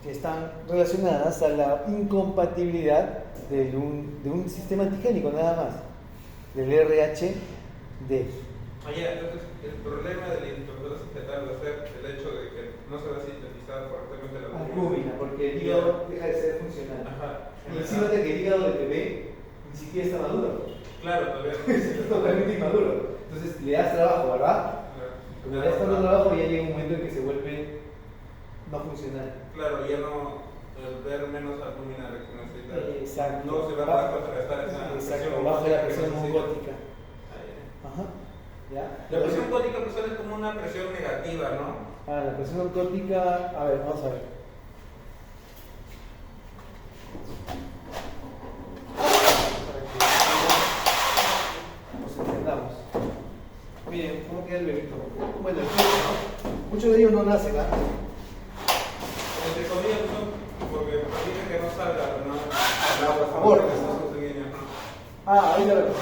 que están relacionadas a la incompatibilidad de un sistema antigénico, nada más, del RH-D. Entonces, el problema de la eritroblastosis fetal va a ser el hecho de que no se va a sintetizar correctamente la albúmina, porque el hígado deja de ser funcional. Ajá. Y encima de que el hígado del bebé ni siquiera está maduro. Claro, todavía es totalmente inmaduro. Entonces le das trabajo, ¿verdad? Cuando le das tanto trabajo ya llega un momento en que se vuelve no funcional. Claro, ya no ver menos abdominales que necesita. Exacto. No se va a contrarrestar esa Exacto, bajo la presión que necesita. gótica. Ah, ya. Ajá. ¿Ya? La presión gótica pues es como una presión negativa, ¿no? La presión gótica, a ver, vamos a ver. Para que nos entendamos. Miren, ¿cómo queda el bebito? Bueno, el bebé, ¿no? Muchos de ellos no nacen, ¿ah? Entre comillas, ¿no? Porque permiten que no salga, ¿no? Por favor. Estos son sanguíneos, ¿no? Ahí la verdad.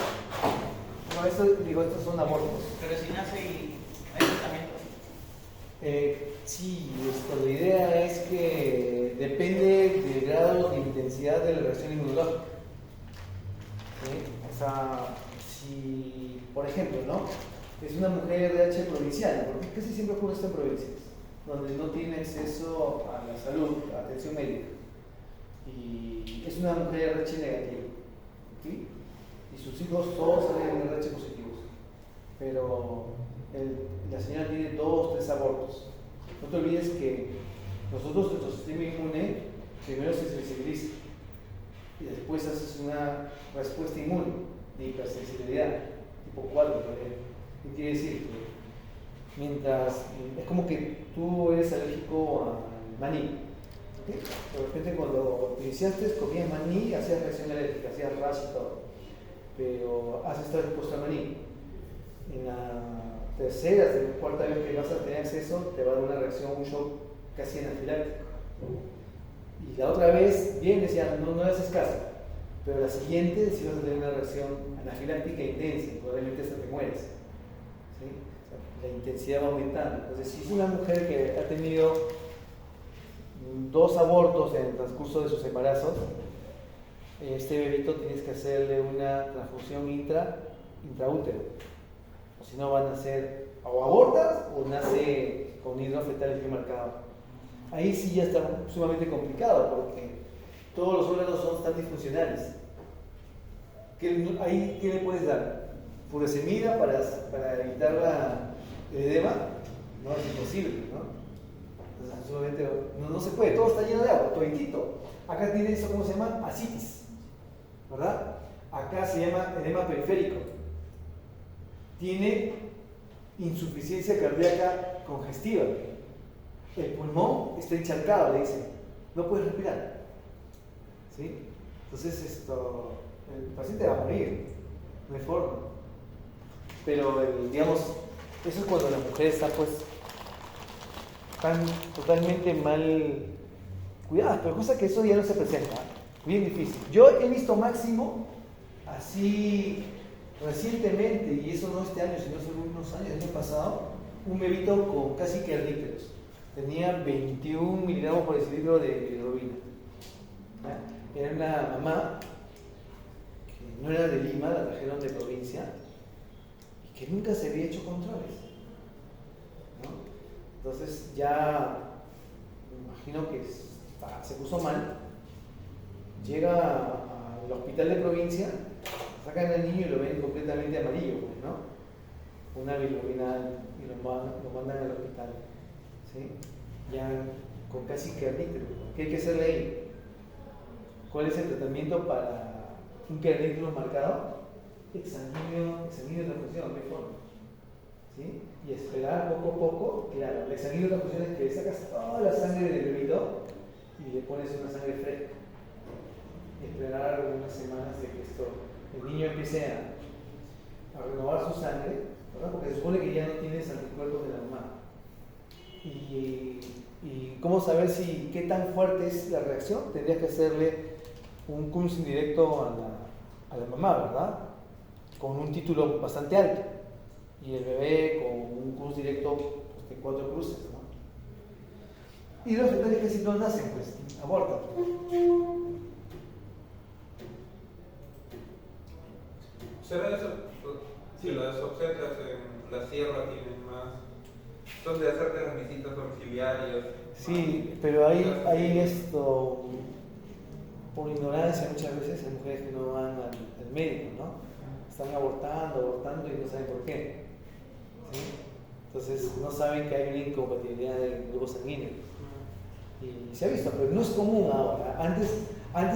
No, estos son abortos. Pero si nace y hay tratamiento. Sí, la idea es que depende del grado de intensidad de la reacción inmunológica. ¿Sí? O sea, si, por ejemplo, ¿no? Es una mujer de H provinciana, porque casi siempre ocurre esto en provincias, donde no tiene acceso a la salud, a la atención médica, y es una mujer RH negativa, ¿sí? Y sus hijos todos salen RH positivos, pero la señora tiene 2 o 3 abortos. No te olvides que nosotros, nuestro sistema inmune, primero se sensibiliza y después haces una respuesta inmune de hipersensibilidad, tipo 4 todavía. ¿Qué quiere decir? Que mientras, es como que tú eres alérgico al maní. ¿Okay? De repente cuando te iniciaste comías maní, hacías reacción alérgica, hacías rash y todo. Pero has estado expuesto al maní. En la tercera, cuarta vez que vas a tener acceso, te va a dar una reacción, un shock casi anafiláctico. Y la otra vez, bien decía, no le haces caso. Pero la siguiente, sí vas a tener una reacción anafiláctica intensa, probablemente hasta te mueres. ¿Sí? O sea, la intensidad va aumentando. Entonces, si es una mujer que ha tenido 2 abortos en el transcurso de sus embarazos, este bebito tienes que hacerle una transfusión intraútero. O si no, van a ser o abortas o nace con hidro fetal bien marcado. Ahí sí ya está sumamente complicado porque todos los órganos son tan disfuncionales. Ahí, ¿qué le puedes dar? Furosemida para evitar el edema. No, es imposible, ¿no? Entonces, sumamente, no se puede, todo está lleno de agua, toditito. Acá tiene eso, ¿cómo se llama? Ascitis, ¿verdad? Acá se llama edema periférico. Tiene insuficiencia cardíaca congestiva. El pulmón está encharcado, le dicen. No puedes respirar. ¿Sí? Entonces el paciente va a morir. No hay forma. Pero, digamos, eso es cuando la mujer está pues tan totalmente mal cuidada. Pero cosa que eso ya no se presenta. Bien difícil. Yo he visto máximo así recientemente, y eso no este año, sino hace algunos años, el año pasado, un bebito con casi querníteros. Tenía 21 miligramos por decilitro de bilirrubina. Era una mamá que no era de Lima, la trajeron de provincia, y que nunca se había hecho controles, ¿no? Entonces ya me imagino que se puso mal, llega al hospital de provincia, sacan al niño y lo ven completamente amarillo, ¿no? Una bilirrubina y lo mandan al hospital, ¿sí? Ya con casi quernítero. ¿Qué hay que hacerle ahí? ¿Cuál es el tratamiento para un quernítero marcado? Exsanguíneo de transfusión, de forma, ¿sí? Y esperar poco a poco. Claro, el exsanguíneo de transfusión es que le sacas toda la sangre del bebito y le pones una sangre fresca. Esperar unas semanas de que el niño empiece a renovar su sangre, ¿verdad? Porque se supone que ya no tienes anticuerpos de la mamá. Y cómo saber qué tan fuerte es la reacción. Tendrías que hacerle un cruising directo a la mamá, ¿verdad? Con un título bastante alto. Y el bebé con un cruce directo pues, de 4 cruces, ¿no? Y los fetales que si no nacen, pues abortan. ¿Será eso? Si las obstetras en la sierra tienen más, son de hacerte las visitas domiciliarias. Sí, pero hay esto, por ignorancia muchas veces hay mujeres que no van al médico, ¿no? están abortando y no saben por qué. ¿Sí? Entonces no saben que hay una incompatibilidad del grupo sanguíneo. Y se ha visto, pero no es común ahora. Antes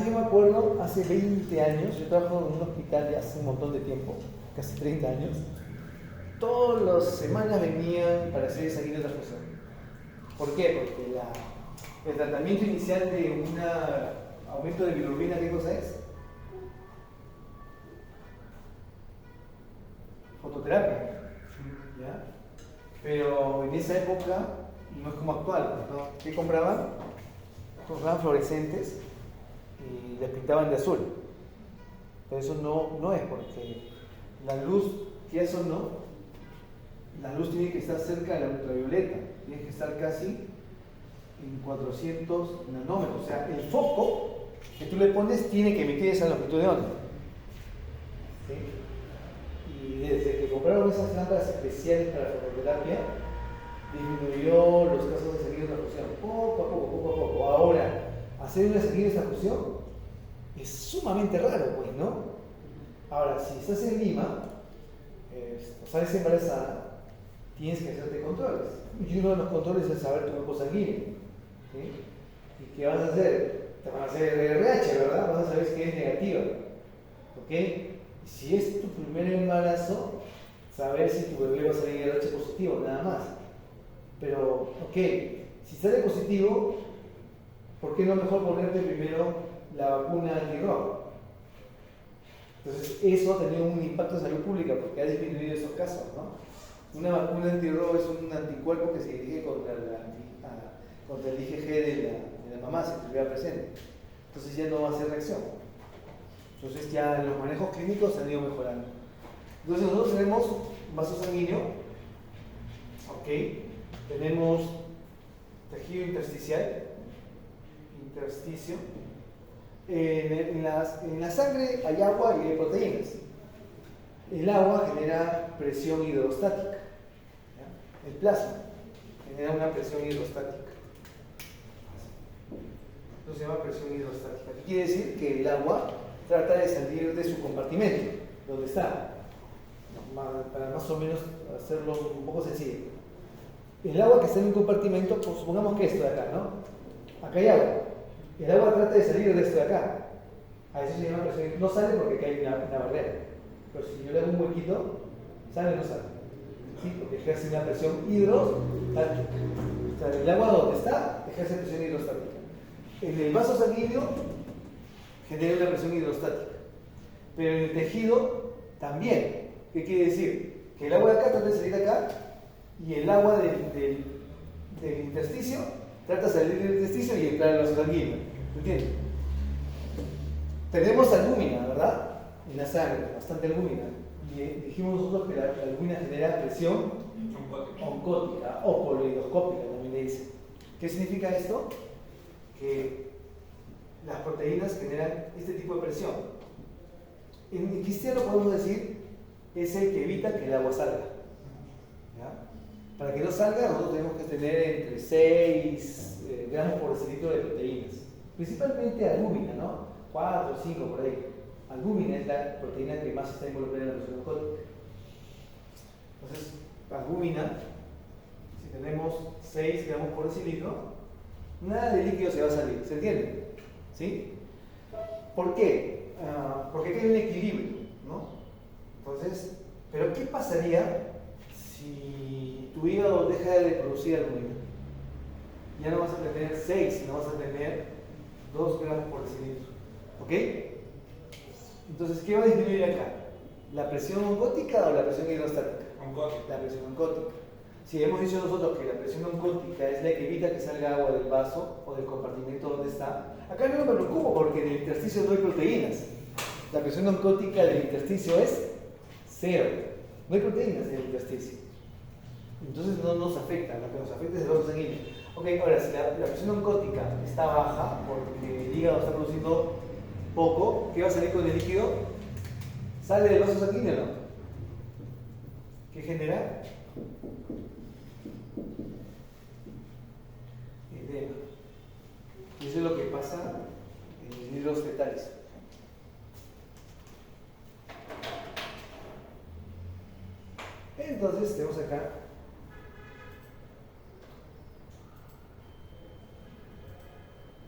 yo me acuerdo, hace 20 años, yo trabajo en un hospital ya hace un montón de tiempo, casi 30 años, todas las semanas venían para hacer sanguíneo de transfusión. ¿Por qué? Porque el tratamiento inicial de un aumento de bilirrubina, ¿qué cosa es? Fototerapia. ¿Ya? Pero en esa época no es como actual, ¿no? ¿Qué compraban? Compraban fluorescentes y les pintaban de azul. Pero eso no es porque la luz, que eso no, la luz tiene que estar cerca de la ultravioleta, tiene que estar casi en 400 nanómetros. O sea, el foco que tú le pones tiene que emitir esa longitud de onda. ¿Sí? Y desde que compraron esas lámparas especiales para fototerapia, disminuyó los casos de sanguíneo de transfusión, poco a poco. Ahora, hacer una sanguíneo de transfusión es sumamente raro, pues, ¿no? Ahora, si estás en Lima, o sales embarazada, tienes que hacerte controles. Y uno de los controles es saber tu grupo sanguíneo. ¿Sí? ¿Y qué vas a hacer? Te van a hacer RH, ¿verdad? Vas a saber si es negativa. ¿Ok? Si es tu primer embarazo, saber si tu bebé va a salir RH positivo, nada más. Pero, ok, si sale positivo, ¿por qué no mejor ponerte primero la vacuna antirrojo? Entonces, eso ha tenido un impacto en salud pública porque ha disminuido esos casos, ¿no? Una vacuna antirrojo es un anticuerpo que se dirige contra el IgG de la mamá si estuviera presente. Entonces ya no va a hacer reacción. Entonces ya los manejos clínicos han ido mejorando. Entonces nosotros tenemos vaso sanguíneo, ¿ok? Tenemos tejido intersticio. En la sangre hay agua y hay proteínas. El agua genera presión hidrostática. ¿Ya? El plasma genera una presión hidrostática. Esto se llama presión hidrostática. ¿Qué quiere decir? Que el agua trata de salir de su compartimento, donde está. Para más o menos hacerlo un poco sencillo. El agua que está en un compartimento, pues supongamos que esto de acá, ¿no? Acá hay agua. El agua trata de salir de esto de acá. A eso se llama presión. No sale porque acá hay una barrera. Pero si yo le hago un huequito, ¿sale o no sale? ¿Sí? Porque ejerce una presión hidrostática. O sea, el agua donde está, ejerce presión hidrostática. En el vaso sanguíneo, genera una presión hidrostática. Pero en el tejido, también. ¿Qué quiere decir? Que el agua de acá trata de salir de acá y el agua del intersticio trata de salir del intersticio y entrar al vaso sanguíneo. ¿Entiendes? Tenemos albúmina, ¿verdad? En la sangre, bastante albúmina. Y dijimos nosotros que la albúmina genera presión oncótica o coloidoscópica, también le dicen. ¿Qué significa esto? Que las proteínas generan este tipo de presión. En cristiano podemos decir es el que evita que el agua salga. ¿Ya? Para que no salga, nosotros tenemos que tener entre 6 gramos por decilitro de proteínas. Principalmente albúmina, ¿no? 4 o 5 por ahí. Albúmina es la proteína que más está involucrada en la presión oncótica. Entonces, albúmina, si tenemos 6 gramos por decilitro, nada de líquido se va a salir. ¿Se entiende? ¿Sí? ¿Por qué? Porque aquí hay un equilibrio, ¿no? Entonces, ¿pero qué pasaría si tu hígado deja de producir albúmina? Ya no vas a tener 6, sino vas a tener 2 gramos por decilitro. ¿Ok? Entonces, ¿qué va a disminuir acá? ¿La presión oncótica o la presión hidrostática? Oncótica. La presión oncótica. Si hemos dicho nosotros que la presión oncótica es la que evita que salga agua del vaso o del compartimento donde está, acá no me preocupo porque en el intersticio no hay proteínas. La presión oncótica del intersticio es 0. No hay proteínas en el intersticio. Entonces no nos afecta, lo que nos afecta es el vaso sanguíneo. Ok, ahora si la presión oncótica está baja porque el hígado está produciendo poco, ¿qué va a salir con el líquido? ¿Sale del vaso sanguíneo o no? ¿Qué genera? Edema. Y eso es lo que pasa en los libros fetales. entonces tenemos acá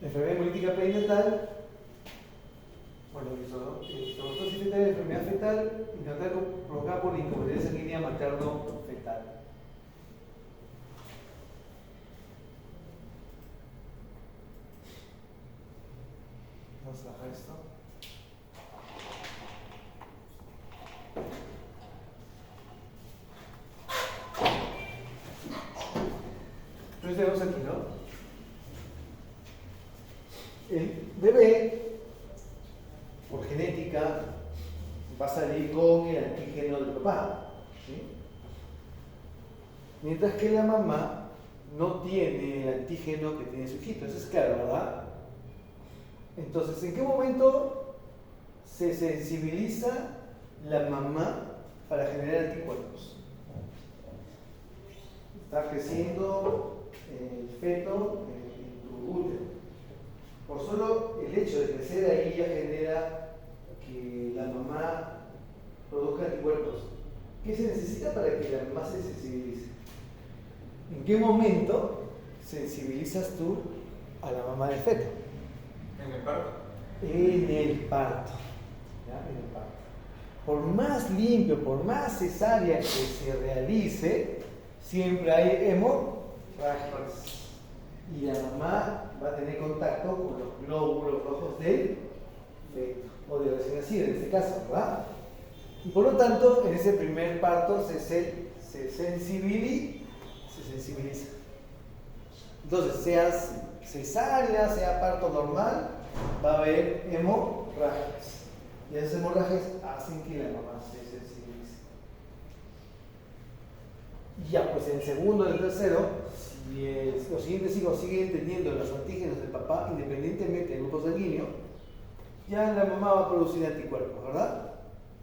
enfermedad hemolítica perinatal, bueno, estroboscosis fetal, enfermedad fetal neonatal provocada por incoherencia sanguínea materno-fetal. Vamos a bajar esto. Entonces tenemos aquí, ¿no? El bebé, por genética, va a salir con el antígeno del papá, ¿sí? Mientras que la mamá no tiene el antígeno que tiene su hijito. Eso es claro, ¿verdad? Entonces, ¿en qué momento se sensibiliza la mamá para generar anticuerpos? Está creciendo el feto en tu útero. Por solo el hecho de crecer ahí ya genera que la mamá produzca anticuerpos. ¿Qué se necesita para que la mamá se sensibilice? ¿En qué momento sensibilizas tú a la mamá del feto? ¿En el parto? En el parto. ¿Ya? En el parto. Por más limpio, por más cesárea que se realice, siempre hay hemorragias. Y la mamá va a tener contacto con los glóbulos rojos del feto, o del recién nacido en este caso, ¿verdad? Y por lo tanto, en ese primer parto se sensibiliza. Entonces, sea cesárea, sea parto normal, va a haber hemorragias. Y esas hemorragias hacen que la mamá se sensibilice. Y ya, pues en el segundo y el tercero, si los siguientes hijos siguen teniendo los antígenos del papá, independientemente del grupo sanguíneo, ya la mamá va a producir anticuerpos, ¿verdad?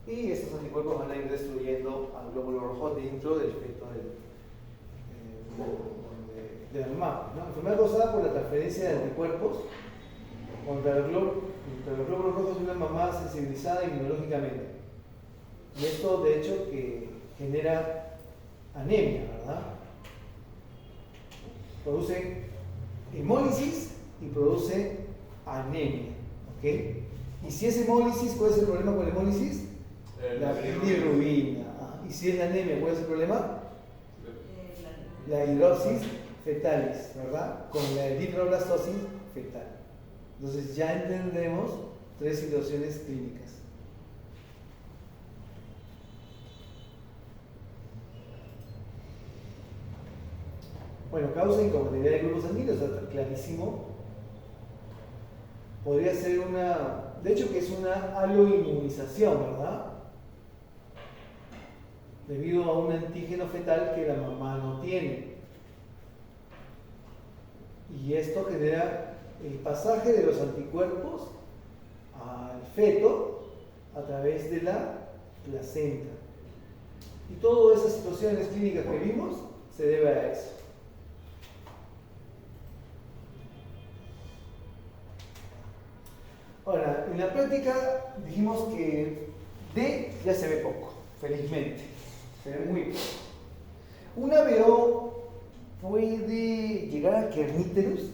Y estos anticuerpos van a ir destruyendo al glóbulo rojo dentro del feto de la mamá, ¿no? Enfermedad causada por la transferencia de anticuerpos contra los glóbulos rojos de una mamá sensibilizada inmunológicamente. Y esto, de hecho, que genera anemia, ¿verdad? Produce hemólisis y produce anemia, ¿ok? Y si es hemólisis, ¿cuál es el problema con la hemólisis? La bilirrubina. ¿Y si es la anemia, cuál es el problema? La hidrosis fetalis, ¿verdad? Con la eritroblastosis fetal. Entonces ya entendemos 3 situaciones clínicas. Bueno, causa incompatibilidad de grupos sanguíneos, está clarísimo. Podría ser de hecho que es una aloinmunización, ¿verdad? Debido a un antígeno fetal que la mamá no tiene. Y esto genera el pasaje de los anticuerpos al feto a través de la placenta. Y todas esas situaciones clínicas que vimos se debe a eso. Ahora, en la práctica dijimos que D ya se ve poco, felizmente. Se ve muy poco. Un ABO puede llegar a Kerníterus.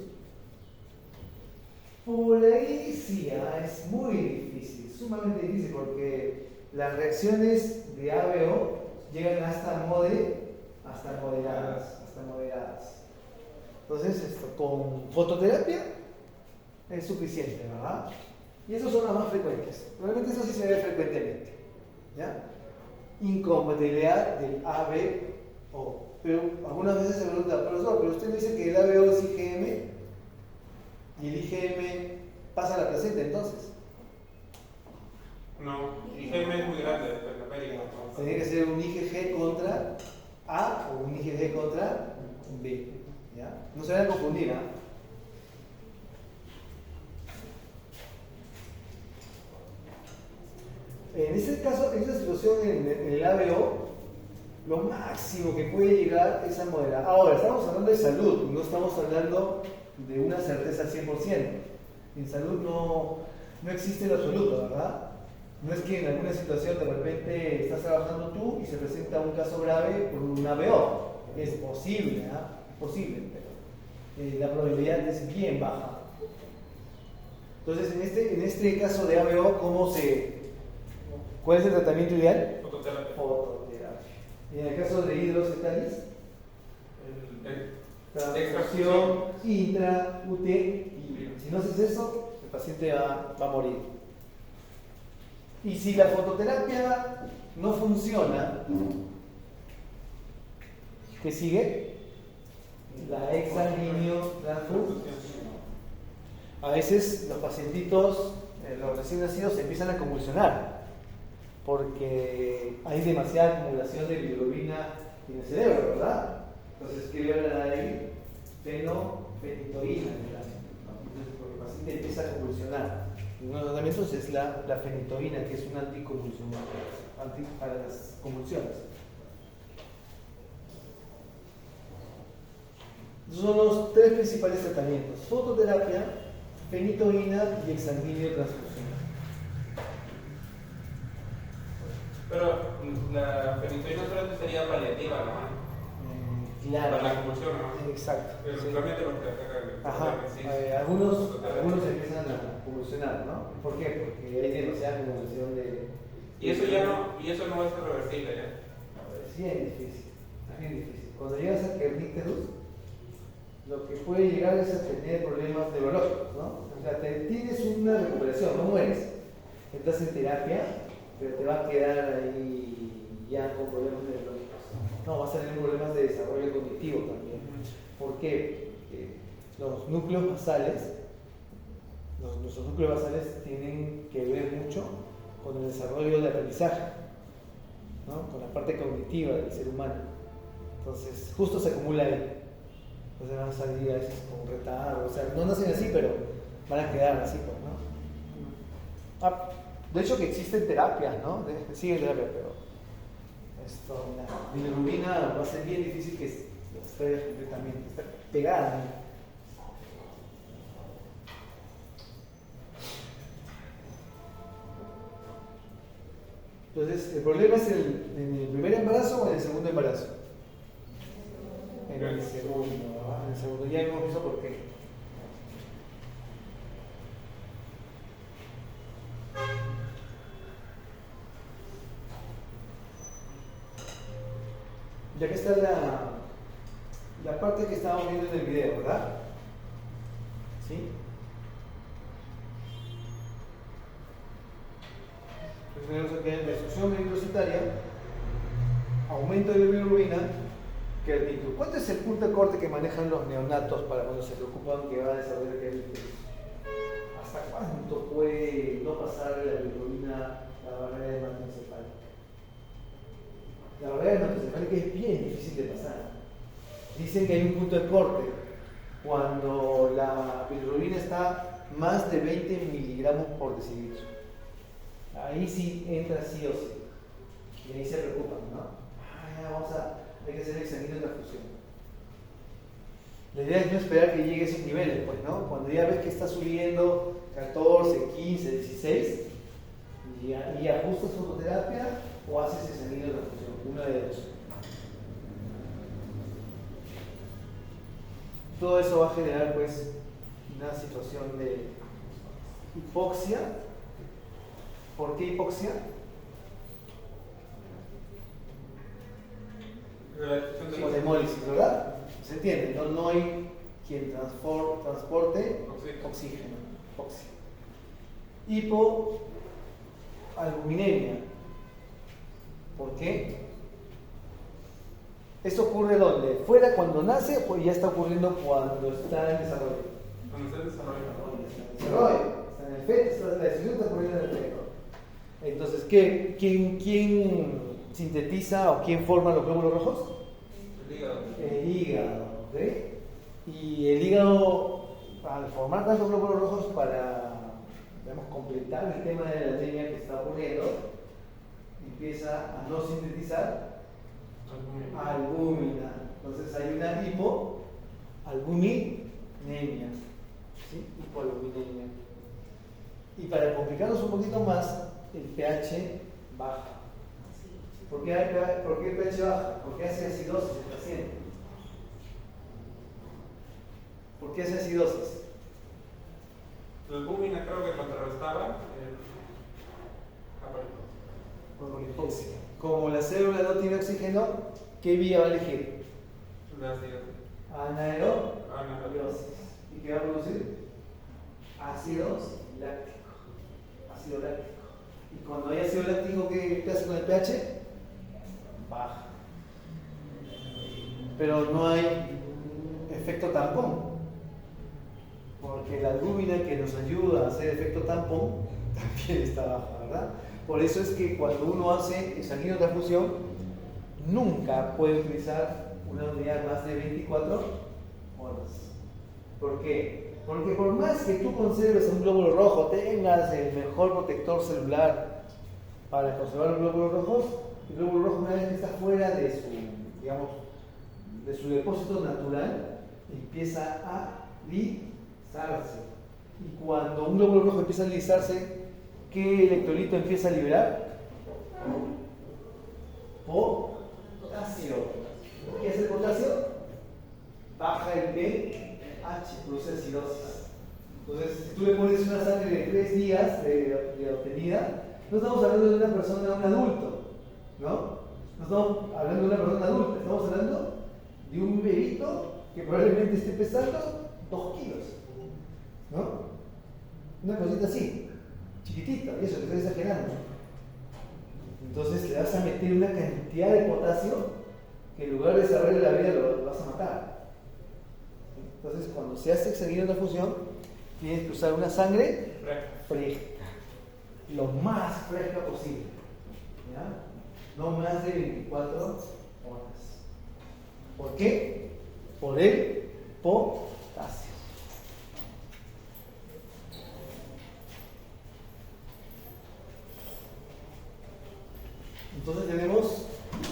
Por ahí sí, es muy difícil, sumamente difícil, porque las reacciones de ABO llegan hasta moderadas. Entonces, con fototerapia es suficiente, ¿verdad? Y esos son los más frecuentes. Probablemente eso sí se ve frecuentemente, ¿ya? Incompatibilidad del ABO. Pero algunas veces se pregunta, profesor, pero usted dice que el ABO es IgM y el IgM pasa a la placenta, entonces. No, IgM es muy grande, en América. Tiene que ser un IgG contra A o un IgG contra B, ¿ya? No se vayan a confundir, ¿ah? En este caso, en esta situación, en el ABO, lo máximo que puede llegar es a moderar. Ahora, estamos hablando de salud, no estamos hablando de una certeza 100%. En salud no existe lo absoluto, ¿verdad? No es que en alguna situación de repente estás trabajando tú y se presenta un caso grave por un ABO. Es posible, ¿ah? Es posible, pero la probabilidad es bien baja. Entonces, en este caso de ABO, ¿cuál es el tratamiento ideal? Fototerapia. Fototerapia. Y en el caso de hidrocetalis, transfusión intra-UT. Y si no haces eso, el paciente va a morir. Y si la fototerapia no funciona, ¿qué sigue? La exsanguíneo transfusión. A veces los pacientitos, los recién nacidos, se empiezan a convulsionar porque hay demasiada acumulación de bilirrubina en el cerebro, ¿verdad? Entonces, ¿qué le van a dar ahí? Fenitoína. Entonces, porque el paciente empieza a convulsionar. Uno de los tratamientos es la fenitoína, que es un anticonvulsionante, para las convulsiones. Esos son los tres principales tratamientos: fototerapia, fenitoína y exsanguíneo transfusión. Pero la fenitoína solamente sería paliativa, ¿no? Claro. Para la convulsión, ¿no? Exacto. Pero Sí. realmente lo que ataca el Ajá. sí, Algunos empiezan a convulsionar, ¿no? ¿Por qué? Porque hay demasiada convulsión de... Y eso no va a ser reversible, ¿ya? Es bien difícil, es bien difícil. Cuando llegas a kerníterus, lo que puede llegar es a tener problemas neurológicos, ¿no? O sea, tienes una recuperación, no mueres. Estás en terapia, pero te va a quedar ahí ya con problemas neurológicos. No, vas a tener problemas de desarrollo cognitivo también. ¿Por qué? Porque los núcleos basales, nuestros núcleos basales tienen que ver mucho con el desarrollo de aprendizaje, ¿no? Con la parte cognitiva del ser humano. Entonces, justo se acumula ahí. Entonces van a salir a veces con retardo, o sea, no nacen así, pero van a quedar así, pues, ¿no? De hecho que existen terapias, ¿no? Sigue terapia, pero la bilirrubina va a ser bien difícil que se extraiga completamente, está pegada, ¿no? Entonces, ¿el problema es en el primer embarazo o en el segundo embarazo? En el segundo, ¿verdad? En el segundo, ya hemos visto por qué. Ya que está la parte que estábamos viendo en el video, ¿verdad? ¿Sí? Entonces tenemos aquí destrucción eritrocitaria, aumento de bilirrubina, kerníterus. ¿Cuánto es el punto de corte que manejan los neonatos para cuando se preocupan que va a desarrollar kerníterus? ¿Hasta cuánto puede no pasar la bilirrubina la barrera hematoencefálica? La barrera hematoencefálica es bien difícil de pasar. Dicen que hay un punto de corte cuando la bilirrubina está más de 20 miligramos por decilitro. Ahí sí entra sí o sí. Y ahí se preocupan, ¿no? Hay que hacer el examen de transfusión. La idea es no esperar que llegue a esos niveles, pues, ¿no? Cuando ya ves que está subiendo 14, 15, 16, y ajustas fototerapia o haces examen de transfusión, una de dos. Todo eso va a generar, pues, una situación de hipoxia. ¿Por qué hipoxia? O hemólisis, ¿verdad? ¿Se entiende? No hay quien transporte oxígeno. Hipoxia. Hipoalbuminemia. ¿Por qué? ¿Esto ocurre dónde? ¿Fuera cuando nace o ya está ocurriendo cuando está en desarrollo? Cuando está en desarrollo. Está en el feto, la decisión está ocurriendo en el feto. Entonces, ¿quién sintetiza o quién forma los glóbulos rojos? El hígado. El hígado, ¿ok? Y el hígado, al formar tantos glóbulos rojos para, digamos, completar el tema de la anemia que está ocurriendo, empieza a no sintetizar albúmina. Entonces hay una hipoalbuminemia, ¿sí? Hipoalbuminemia. Y para complicarnos un poquito más, el pH baja. ¿Por qué el pH baja? Porque hace acidosis el paciente. ¿Por qué hace acidosis? La albúmina creo que contrarrestaba Por hipoxia. Como la célula no tiene oxígeno, ¿qué vía va a elegir? la acidosis. Anaerobiosis. ¿Y qué va a producir? Ácido láctico. Ácido láctico. Y cuando hay ácido láctico, ¿qué hace con el pH? Baja. Pero no hay efecto tampón. Porque la albúmina que nos ayuda a hacer efecto tampón también está baja, ¿verdad? Por eso es que cuando uno hace sanguinotransfusión, nunca puede utilizar una unidad más de 24 horas. ¿Por qué? Porque por más que tú conserves un glóbulo rojo, tengas el mejor protector celular para conservar los glóbulos rojos, el glóbulo rojo, una vez que está fuera de su, digamos, de su depósito natural, empieza a lisarse. Y cuando un glóbulo rojo empieza a lisarse, ¿qué electrolito empieza a liberar? Potasio. ¿Qué hace el potasio? Baja el pH, produce acidosis. Entonces, si tú le pones una sangre de 3 días de obtenida, no estamos hablando de una persona, de un adulto, ¿no? No estamos hablando de una persona adulta, estamos hablando de un bebito que probablemente esté pesando 2 kilos, ¿no? Una cosita así, chiquitita, y eso que estoy exagerando. Entonces le vas a meter una cantidad de potasio que en lugar de salvarle la vida lo vas a matar. Entonces cuando se hace sanguinotransfusión tienes que usar una sangre fresca, lo más fresca posible, ¿ya? No más de 24 horas. ¿Por qué? Por el potasio. Entonces tenemos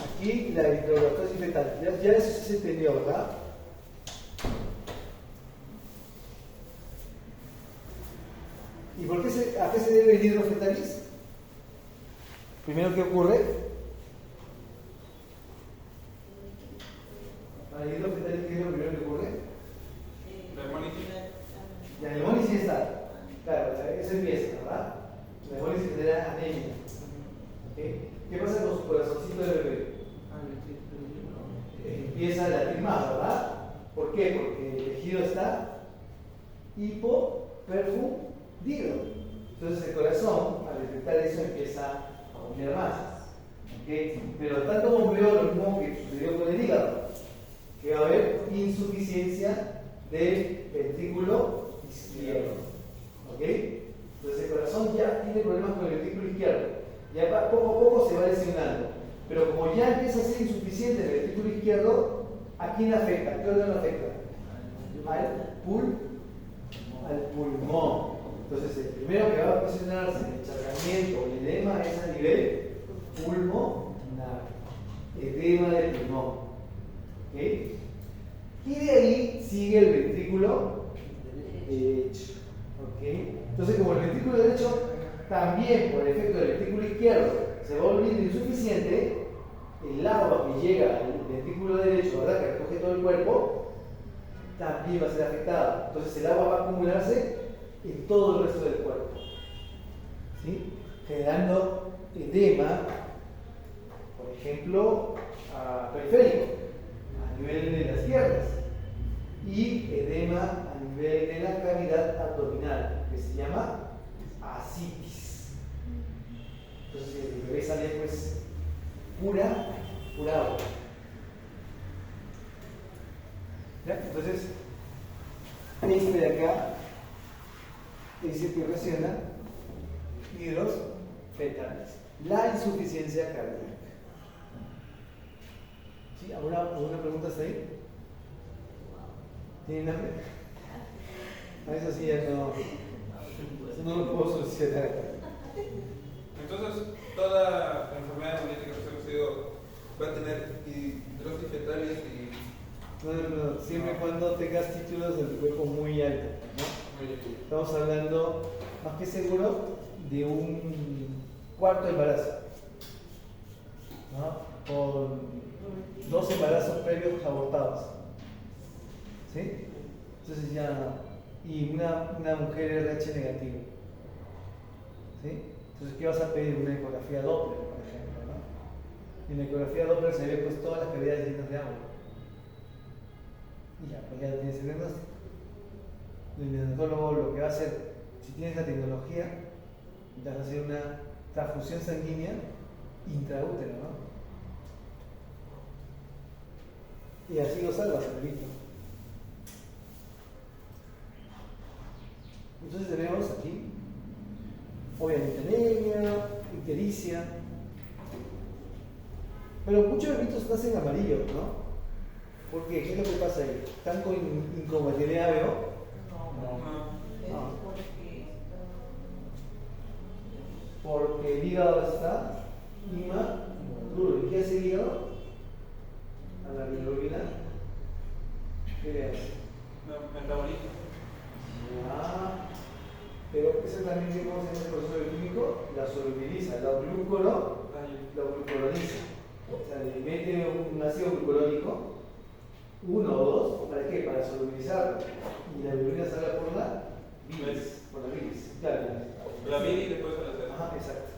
aquí la eritrocitosis fetal. Ya eso sí se entendió, ¿verdad? ¿Y por qué a qué se debe el hidrofetalis? Primero, ¿qué ocurre? Para el hidrofetalis, ¿qué es lo primero que ocurre? La hemólisis. La hemólisis está. Claro, eso empieza, ¿verdad? La hemólisis genera anemia. ¿Okay? ¿Qué pasa con su corazoncito de bebé? Empieza a latir más, ¿verdad? ¿Por qué? Porque el tejido está hipoperfundido. Entonces el corazón, al detectar eso, empieza a bombear más. ¿Okay? Pero tanto bombeo lo mismo que sucedió con el hígado, que va a haber insuficiencia del ventrículo izquierdo. ¿Okay? Entonces el corazón ya tiene problemas con el ventrículo izquierdo. Ya poco a poco se va lesionando. Pero como ya empieza a ser insuficiente el ventrículo izquierdo, ¿a quién afecta? ¿Qué órgano afecta? Al pulmón. Entonces el primero que va a ocasionarse el encharcamiento o el edema es a nivel pulmonar. Edema del pulmón. ¿Okay? Y de ahí sigue el ventrículo derecho. ¿Okay? Entonces como el ventrículo derecho también por efecto del ventrículo izquierdo se va volviendo insuficiente, el agua que llega al ventrículo derecho, ¿verdad?, que recoge todo el cuerpo, también va a ser afectada. Entonces el agua va a acumularse en todo el resto del cuerpo, ¿sí? Generando edema, por ejemplo, periférico, a nivel de las piernas, y edema a nivel de la cavidad abdominal, que se llama ascitis. Entonces el bebé sale pues pura agua. ¿Ya? Entonces este de acá dice que ocasiona hidrofetalis, la insuficiencia cardíaca. ¿Sí? ¿Alguna pregunta hasta ahí? ¿Tienen hambre? A eso sí ya no lo puedo solucionar. Entonces, toda enfermedad hemolítica que va a tener hidrosis fetalis y... No, siempre y cuando tengas títulos del cuerpo muy alto, ¿no? Estamos hablando, más que seguro, de un cuarto embarazo, ¿no? Con 2 embarazos previos abortados, ¿sí? Entonces ya, y una mujer RH negativo, ¿sí? Entonces, ¿qué vas a pedir? Una ecografía Doppler, por ejemplo, ¿no? Y en la ecografía Doppler se ve pues todas las cavidades llenas de agua. Y ya, pues ya tienes el diagnóstico. El neonatólogo lo que va a hacer, si tienes la tecnología, te vas a hacer una transfusión sanguínea intraútero, ¿no? Y así lo salvas, el bebito. Entonces tenemos aquí, obviamente, anemia, ictericia, pero muchos bebitos nacen amarillos, ¿no? ¿Por qué? ¿Qué es lo que pasa ahí? ¿Están con incompatibilidad ABO? No. Porque el hígado está inmaduro. ¿Y qué hace el hígado? A la bilirrubina, ¿qué le hace? Metaboliza. Ya. Pero eso también, ¿cómo se llama el proceso bioquímico? La solubiliza, la glucuroniza. O sea, le mete un ácido glucurónico, 1 o 2, ¿para qué? Para solubilizarlo. Y la bilirrubina sale por la bilis. Por la bilis, claro. La bilis y después se la hace. Ajá, exacto.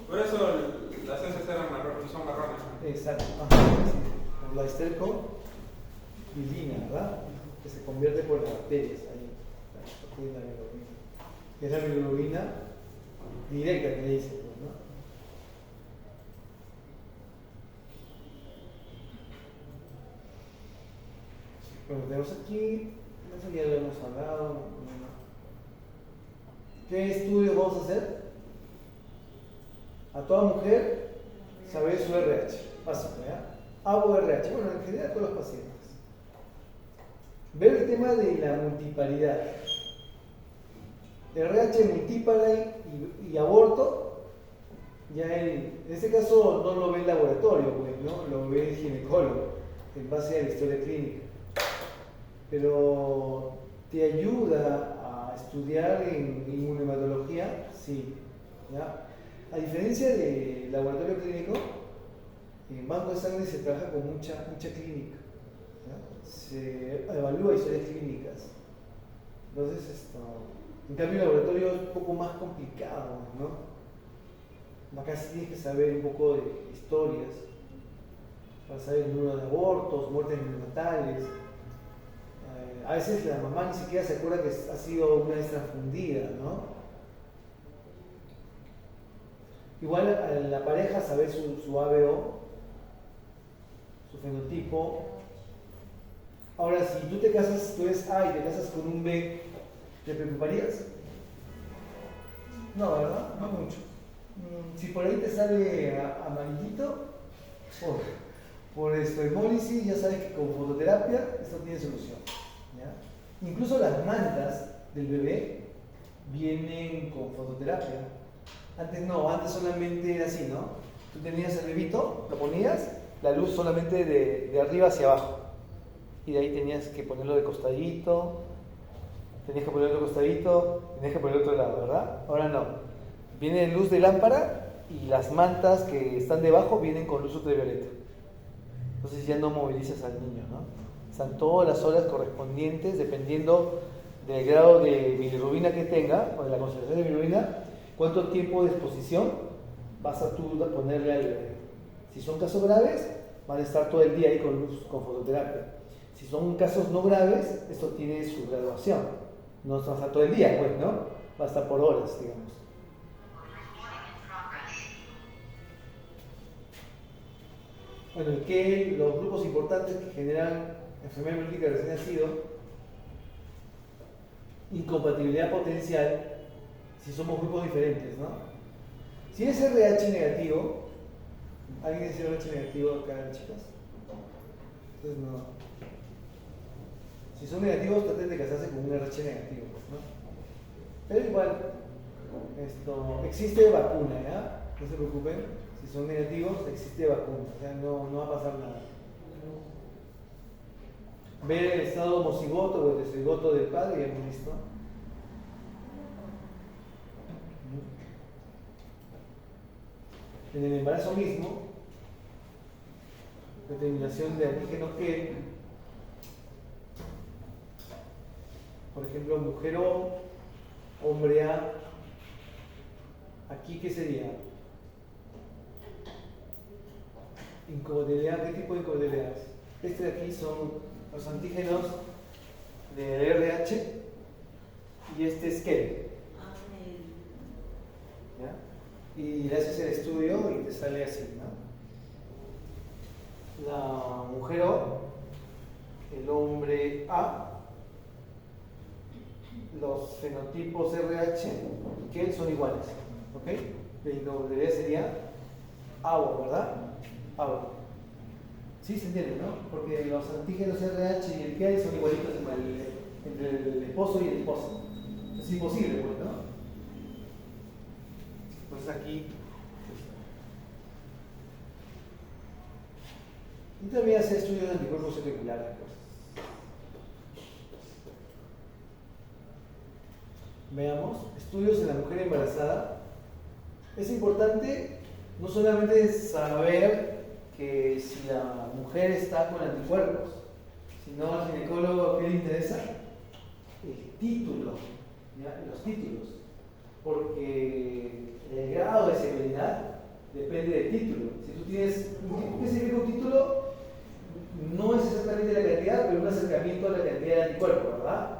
Por eso las heces son marrones. Exacto. Ajá, sí. Por la estercobilina, ¿verdad? Que se convierte por las bacterias ahí. La bilirrubina. Es la bilirrubina directa que le dicen, ¿no? Bueno, tenemos aquí, eso ya lo hemos hablado. ¿Qué estudios vamos a hacer? A toda mujer saber su RH, básico, ¿ya? ABO RH, bueno, en general a todos los pacientes. Ver el tema de la multiparidad. RH multípara y aborto, ya en este caso no lo ve el laboratorio, pues, ¿no? Lo ve el ginecólogo, en base a la historia clínica. Pero te ayuda a estudiar en inmunohematología, sí, ¿ya? A diferencia del laboratorio clínico, en banco de sangre se trabaja con mucha clínica, ¿ya? Se evalúa historias clínicas. Entonces, en cambio el laboratorio es un poco más complicado, ¿no? Acá sí tienes que saber un poco de historias, para saber el número de abortos, muertes neonatales. A veces la mamá ni siquiera se acuerda que ha sido una vez transfundida, ¿no? Igual a la pareja saber su ABO, su fenotipo. Ahora, si tú te casas, tú eres A y te casas con un B, ¿te preocuparías? No, ¿verdad? No mucho. Si por ahí te sale amarillito, por hemólisis, ya sabes que con fototerapia esto tiene solución, ¿ya? Incluso las mantas del bebé vienen con fototerapia. Antes no, antes solamente era así, ¿no? Tú tenías el bebito, lo ponías, la luz solamente de arriba hacia abajo. Y de ahí tenías que ponerlo de costadito, tenías que ponerlo de costadito, tenías que ponerlo de otro lado, ¿verdad? Ahora no. Viene luz de lámpara y las mantas que están debajo vienen con luz ultravioleta. Entonces ya no movilizas al niño, ¿no? Están todas las horas correspondientes, dependiendo del grado de bilirrubina que tenga, o de la concentración de bilirrubina, cuánto tiempo de exposición vas a tú ponerle al bebé. Si son casos graves, van a estar todo el día ahí con luz, con fototerapia. Si son casos no graves, esto tiene su graduación. No va a estar todo el día, pues, ¿no? Va a estar por horas, digamos. Bueno, ¿y qué? Los grupos importantes que generan enfermedad hemolítica recién nacido, incompatibilidad potencial, si somos grupos diferentes, ¿no? Si es RH negativo, ¿alguien es RH negativo acá, chicas? Entonces no. Si son negativos, traten de casarse con un RH negativo, ¿no? Pero igual, existe vacuna, ¿ya? No se preocupen. Si son negativos, existe vacuna, o sea, no va a pasar nada. Ver el estado homocigoto o el heterocigoto del padre, ya hemos visto. en el embarazo mismo, determinación de antígeno G, por ejemplo, mujer O, hombre A, aquí ¿qué sería? Incompatibilidad. ¿Qué tipo de incompatibilidades? Este de aquí son los antígenos del RH y este es K. ¿Ya? Y le haces el estudio y te sale así, ¿no? La mujer O, el hombre A, los fenotipos RH y K son iguales, ¿ok? La incompatibilidad sería AO, ¿verdad? AO. ¿Sí se entiende, no? Porque los antígenos RH y el K son igualitos entre el esposo y el esposo. Es imposible, pues, ¿no? Entonces aquí. Y también hacer estudios de anticuerpos seculares, pues. Veamos, estudios en la mujer embarazada. Es importante no solamente saber que si la mujer está con anticuerpos, sino al ginecólogo ¿qué le interesa? El título, ¿ya? Los títulos, porque el grado de severidad depende del título. Si tú tienes, ¿qué significa un título? No es exactamente la cantidad, pero un acercamiento a la cantidad de anticuerpos, ¿verdad?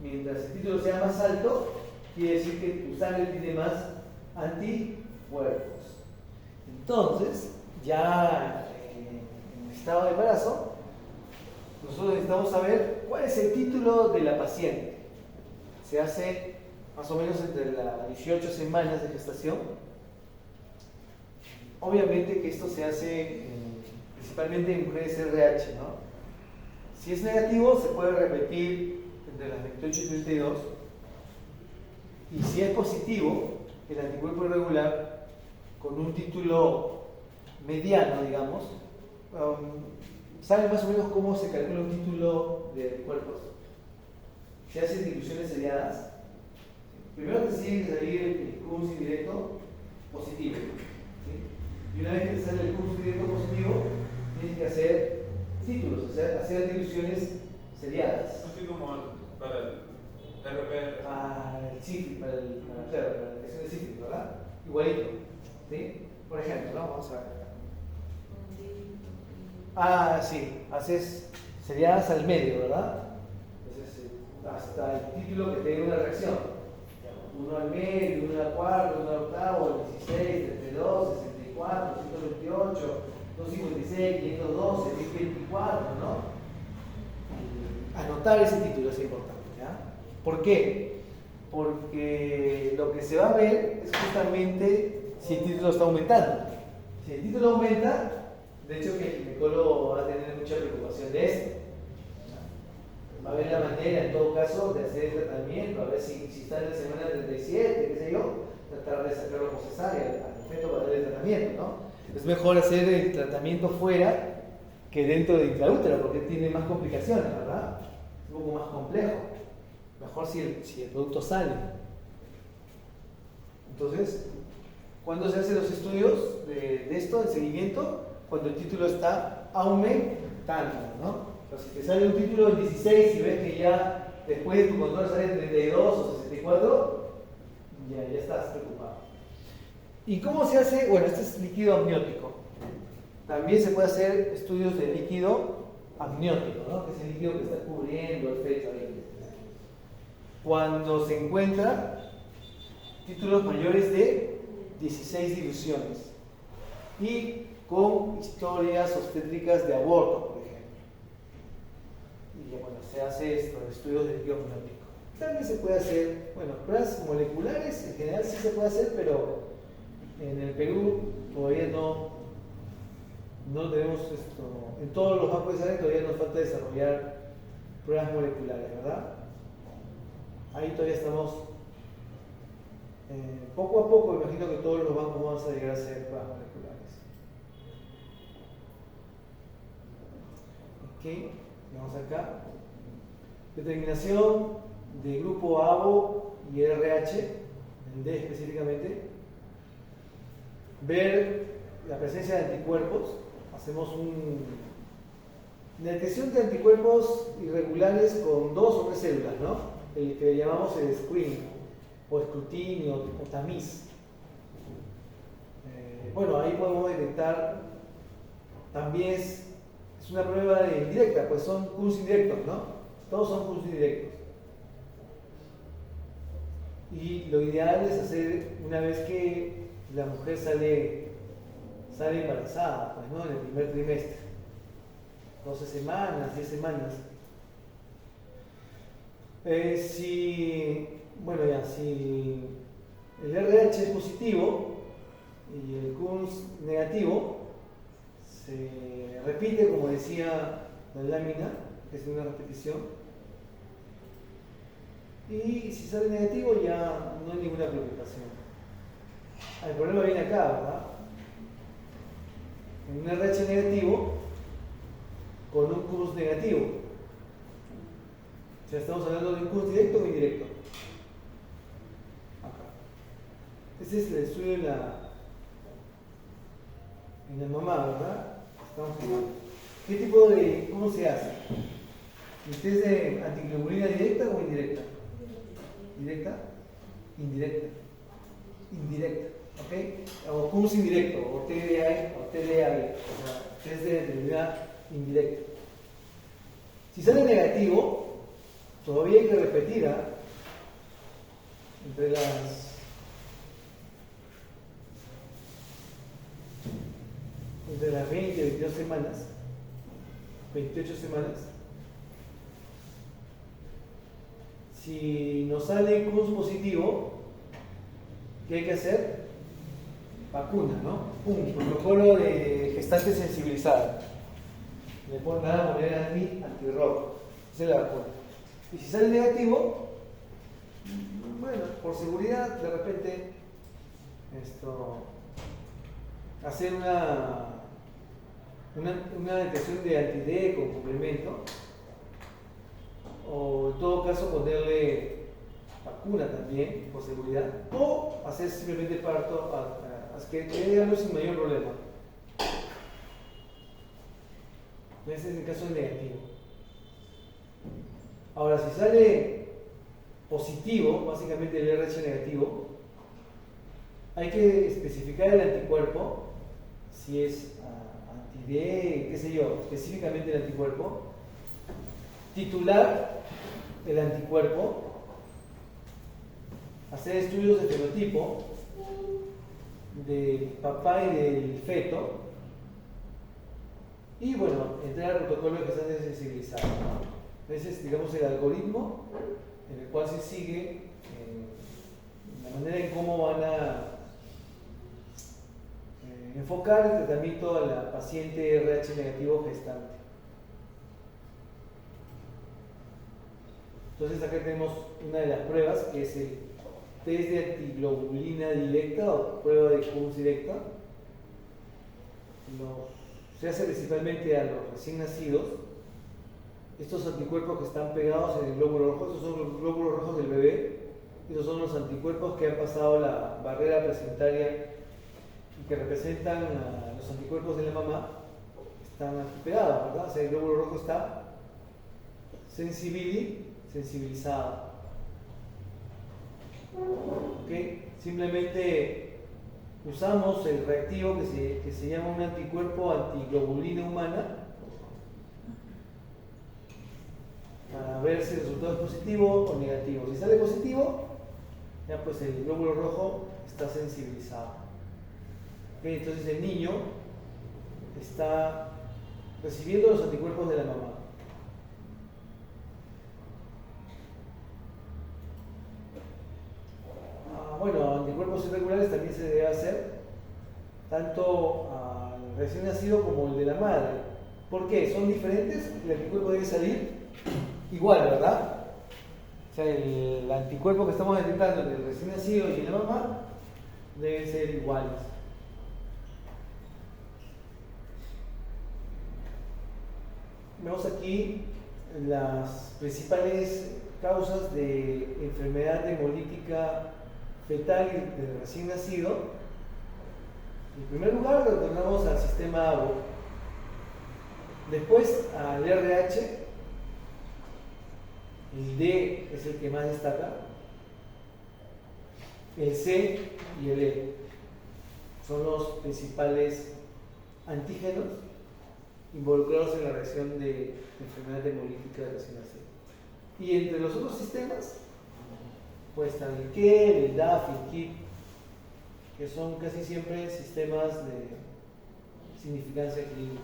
Mientras el título sea más alto, quiere decir que tu sangre tiene más anticuerpos. Entonces, ya en estado de embarazo, nosotros necesitamos saber cuál es el título de la paciente. Se hace más o menos entre las 18 semanas de gestación. Obviamente que esto se hace principalmente en mujeres RH, ¿no? Si es negativo, se puede repetir entre las 28 y 32. Y si es positivo, el anticuerpo irregular, con un título mediano, digamos, ¿saben más o menos cómo se calcula un título de anticuerpos? Se hacen diluciones seriadas. Primero te tiene que salir el curso indirecto positivo, ¿sí? Y una vez que te sale el curso indirecto positivo, tienes que hacer títulos, o sea, hacer diluciones seriadas. Así como para el RP. El CIFI, para la detección de CIFI, ¿verdad? Igualito, ¿sí? Por ejemplo, ¿no? Vamos a ver. Sí, haces seriadas al medio, ¿verdad? Entonces, hasta el título que te dé una reacción. 1 al medio, 1 al cuarto, 1 al octavo, 16, 32, 64, 128, 256, 512, 1024, ¿no? Anotar ese título es importante, ¿ya? ¿Por qué? Porque lo que se va a ver es justamente si el título está aumentando. Si el título aumenta, de hecho que el ginecólogo va a tener mucha preocupación de esto. Va a ver la manera, en todo caso, de hacer el tratamiento, a ver si está en la semana 37, qué sé yo, tratar de sacarlo por cesárea al feto para darle el tratamiento, ¿no? Es mejor hacer el tratamiento fuera que dentro del intraútero, porque tiene más complicaciones, ¿verdad? Es un poco más complejo. Mejor si el producto sale. Entonces, ¿cuándo se hacen los estudios de esto, de seguimiento? Cuando el título está aumentando, ¿no? Entonces, si te sale un título en 16 y ves que ya después de tu control sale en 32 o 64, ya estás preocupado. ¿Y cómo se hace? Bueno, este es líquido amniótico. También se puede hacer estudios de líquido amniótico, ¿no? Que es el líquido que está cubriendo el feto ahí. Cuando se encuentran títulos mayores de 16 diluciones y con historias obstétricas de aborto, por ejemplo. Y bueno, se hace esto, estudios de líquido amniótico. También se puede hacer, bueno, pruebas moleculares en general sí se puede hacer, pero en el Perú todavía no tenemos esto. En todos los bancos de sangre todavía nos falta desarrollar pruebas moleculares, ¿verdad? Ahí todavía estamos poco a poco, imagino que todos los bancos vamos a llegar a hacer pruebas moleculares. Ok, vamos acá. Determinación de grupo ABO y RH, en D específicamente. Ver la presencia de anticuerpos, hacemos una detección de anticuerpos irregulares con 2 o 3 células, ¿no? El que le llamamos el screening, o escrutinio, o tamiz. Bueno, ahí podemos detectar, también es una prueba indirecta, pues son Qs indirectos, ¿no? Todos son Qs indirectos. Y lo ideal es hacer una vez que la mujer sale embarazada, pues, ¿no? En el primer trimestre. 12 semanas, 10 semanas. Si el RH es positivo y el Qs negativo, se repite, como decía la lámina, que es una repetición. Y si sale negativo ya no hay ninguna preocupación. El problema viene acá, ¿verdad? En un RH negativo con un Qs negativo. O sea, estamos hablando de un Qs directo o indirecto. Acá. Ese es el estudio en la mamá, ¿verdad? Estamos viendo. ¿Qué tipo de, cómo se hace? ¿Usted es de antiglobulina directa o indirecta? ¿Directa? Indirecta. Indirecta, ¿ok? O Qs indirecto, o TDA, o TDA, o sea, test de debilidad indirecta. Si sale negativo, todavía hay que repetir, entre las 20 y 22 semanas, 28 semanas. Si nos sale Qs positivo, ¿qué hay que hacer? Vacuna, ¿no? Protocolo de gestante sensibilizada. Le ponen nada poner antirrojo. Esa es la vacuna. Y si sale negativo, bueno, por seguridad, de repente, hacer una detección de anti-D con complemento, o en todo caso ponerle vacuna también, por seguridad, o hacer simplemente parto que quede algo sin mayor problema. Ese es el caso negativo. Ahora, si sale positivo, básicamente el RH negativo, hay que especificar el anticuerpo, si es anti-D, qué sé yo, específicamente el anticuerpo, titular el anticuerpo, hacer estudios de fenotipo del papá y del feto, y bueno, entrar al protocolo de gestante sensibilizado, ¿no? Ese es, digamos, el algoritmo en el cual se sigue la manera en cómo van a enfocar el tratamiento a la paciente RH negativo gestante. Entonces acá tenemos una de las pruebas, que es el test de antiglobulina directa o prueba de Qs directa. Se hace principalmente a los recién nacidos. Estos anticuerpos que están pegados en el glóbulo rojo, estos son los glóbulos rojos del bebé. Estos son los anticuerpos que han pasado la barrera placentaria y que representan a los anticuerpos de la mamá. Están aquí pegados, ¿verdad? O sea, el glóbulo rojo está sensibilizado. ¿Okay? Simplemente usamos el reactivo que se llama un anticuerpo antiglobulina humana para ver si el resultado es positivo o negativo. Si sale positivo, ya pues el glóbulo rojo está sensibilizado. ¿Okay? Entonces el niño está recibiendo los anticuerpos de la mamá. Bueno, anticuerpos irregulares también se debe hacer tanto al recién nacido como el de la madre. ¿Por qué? ¿Son diferentes? El anticuerpo debe salir igual, ¿verdad? O sea, el anticuerpo que estamos detectando del recién nacido y de la mamá deben ser iguales. Vemos aquí las principales causas de enfermedad hemolítica fetal del recién nacido. En primer lugar, lo retornamos al sistema ABO. Después al RH. El D es el que más destaca. El C y el E son los principales antígenos involucrados en la reacción de enfermedad hemolítica de recién nacido. Y entre los otros sistemas, pues están el KER, el DAF y el KIP, que son casi siempre sistemas de significancia clínica.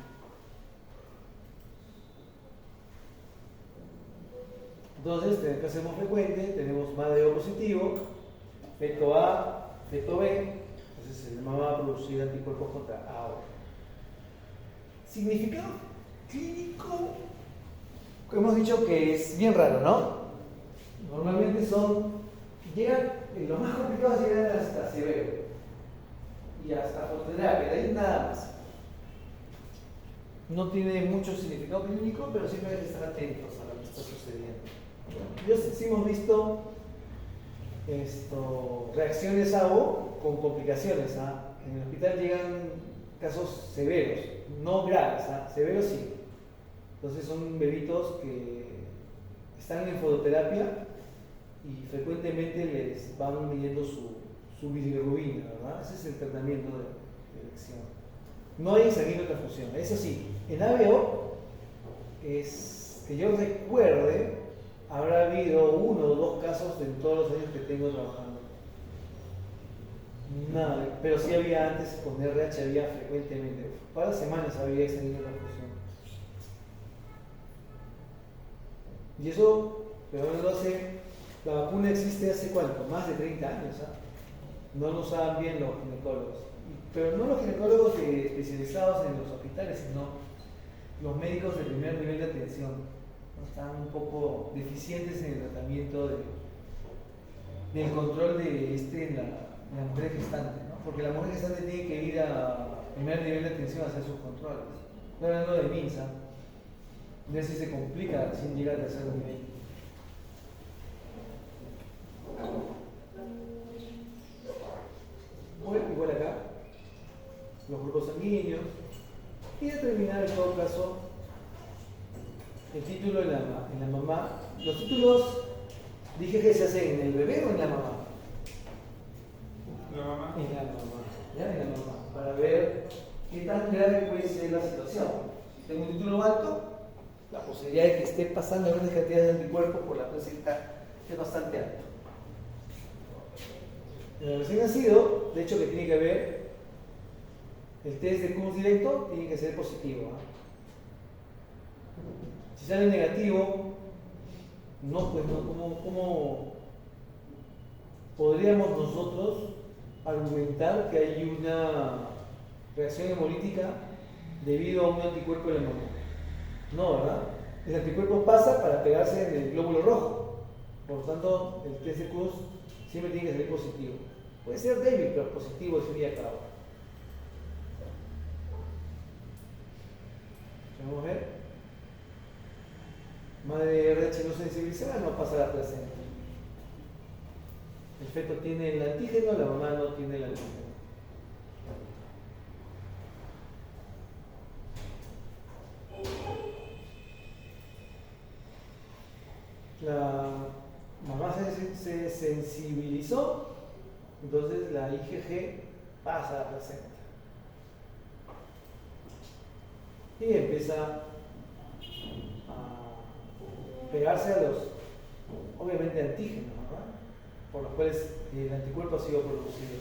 Entonces, en el caso más frecuente, tenemos madre O positivo, feto A, feto B, entonces el mamá va a producir anticuerpos contra A o B. Significado clínico, hemos dicho que es bien raro, ¿no? Normalmente los más complicados llegan hasta severo y hasta fototerapia, de ahí nada más. No tiene mucho significado clínico, pero siempre hay que estar atentos a lo que está sucediendo. Sí hemos visto reacciones AO con complicaciones. En el hospital llegan casos severos, no graves, severos sí. Entonces son bebitos que están en fototerapia y frecuentemente les van midiendo su bilirrubina, ¿verdad? Ese es el tratamiento de elección. No hay sanguinotransfusión. Eso sí, en ABO, que yo recuerde, habrá habido 1 o 2 casos en todos los años que tengo trabajando. Nada, pero sí había antes con RH, había frecuentemente. Cada semana había sanguinotransfusión. Y eso, pero no sé, la vacuna existe hace cuánto, más de 30 años. No lo usaban bien los ginecólogos. Pero no los ginecólogos especializados en los hospitales, sino los médicos de primer nivel de atención. Están un poco deficientes en el tratamiento del control de la mujer gestante, ¿no? Porque la mujer gestante tiene que ir a primer nivel de atención a hacer sus controles. Estoy hablando de MINSA, a veces se complica sin llegar al tercer nivel. Igual acá, los grupos sanguíneos, y determinar en todo caso el título en la mamá. Los títulos dije que se hacen en el bebé o en la mamá. ¿La mamá? En la mamá, ¿ya? En la mamá, para ver qué tan grave puede ser la situación. Si tengo un título alto, la posibilidad de que esté pasando grandes cantidades de anticuerpos por la placenta es bastante alta. En el recién nacido, de hecho que tiene que ver, el test de Cus directo tiene que ser positivo. Si sale negativo, ¿cómo podríamos nosotros argumentar que hay una reacción hemolítica debido a un anticuerpo de la mamá? No, ¿verdad? El anticuerpo pasa para pegarse en el glóbulo rojo. Por lo tanto, el test de Cus siempre tiene que salir positivo. Puede ser débil, pero positivo sería cada uno. Vamos a ver. Madre RH no sensibilizada, no pasa la placenta. El feto tiene el antígeno, la mamá no tiene el antígeno. La mamá se sensibilizó, entonces la IgG pasa a la placenta y empieza a pegarse a los, obviamente, antígenos, ¿verdad? Por los cuales el anticuerpo ha sido producido.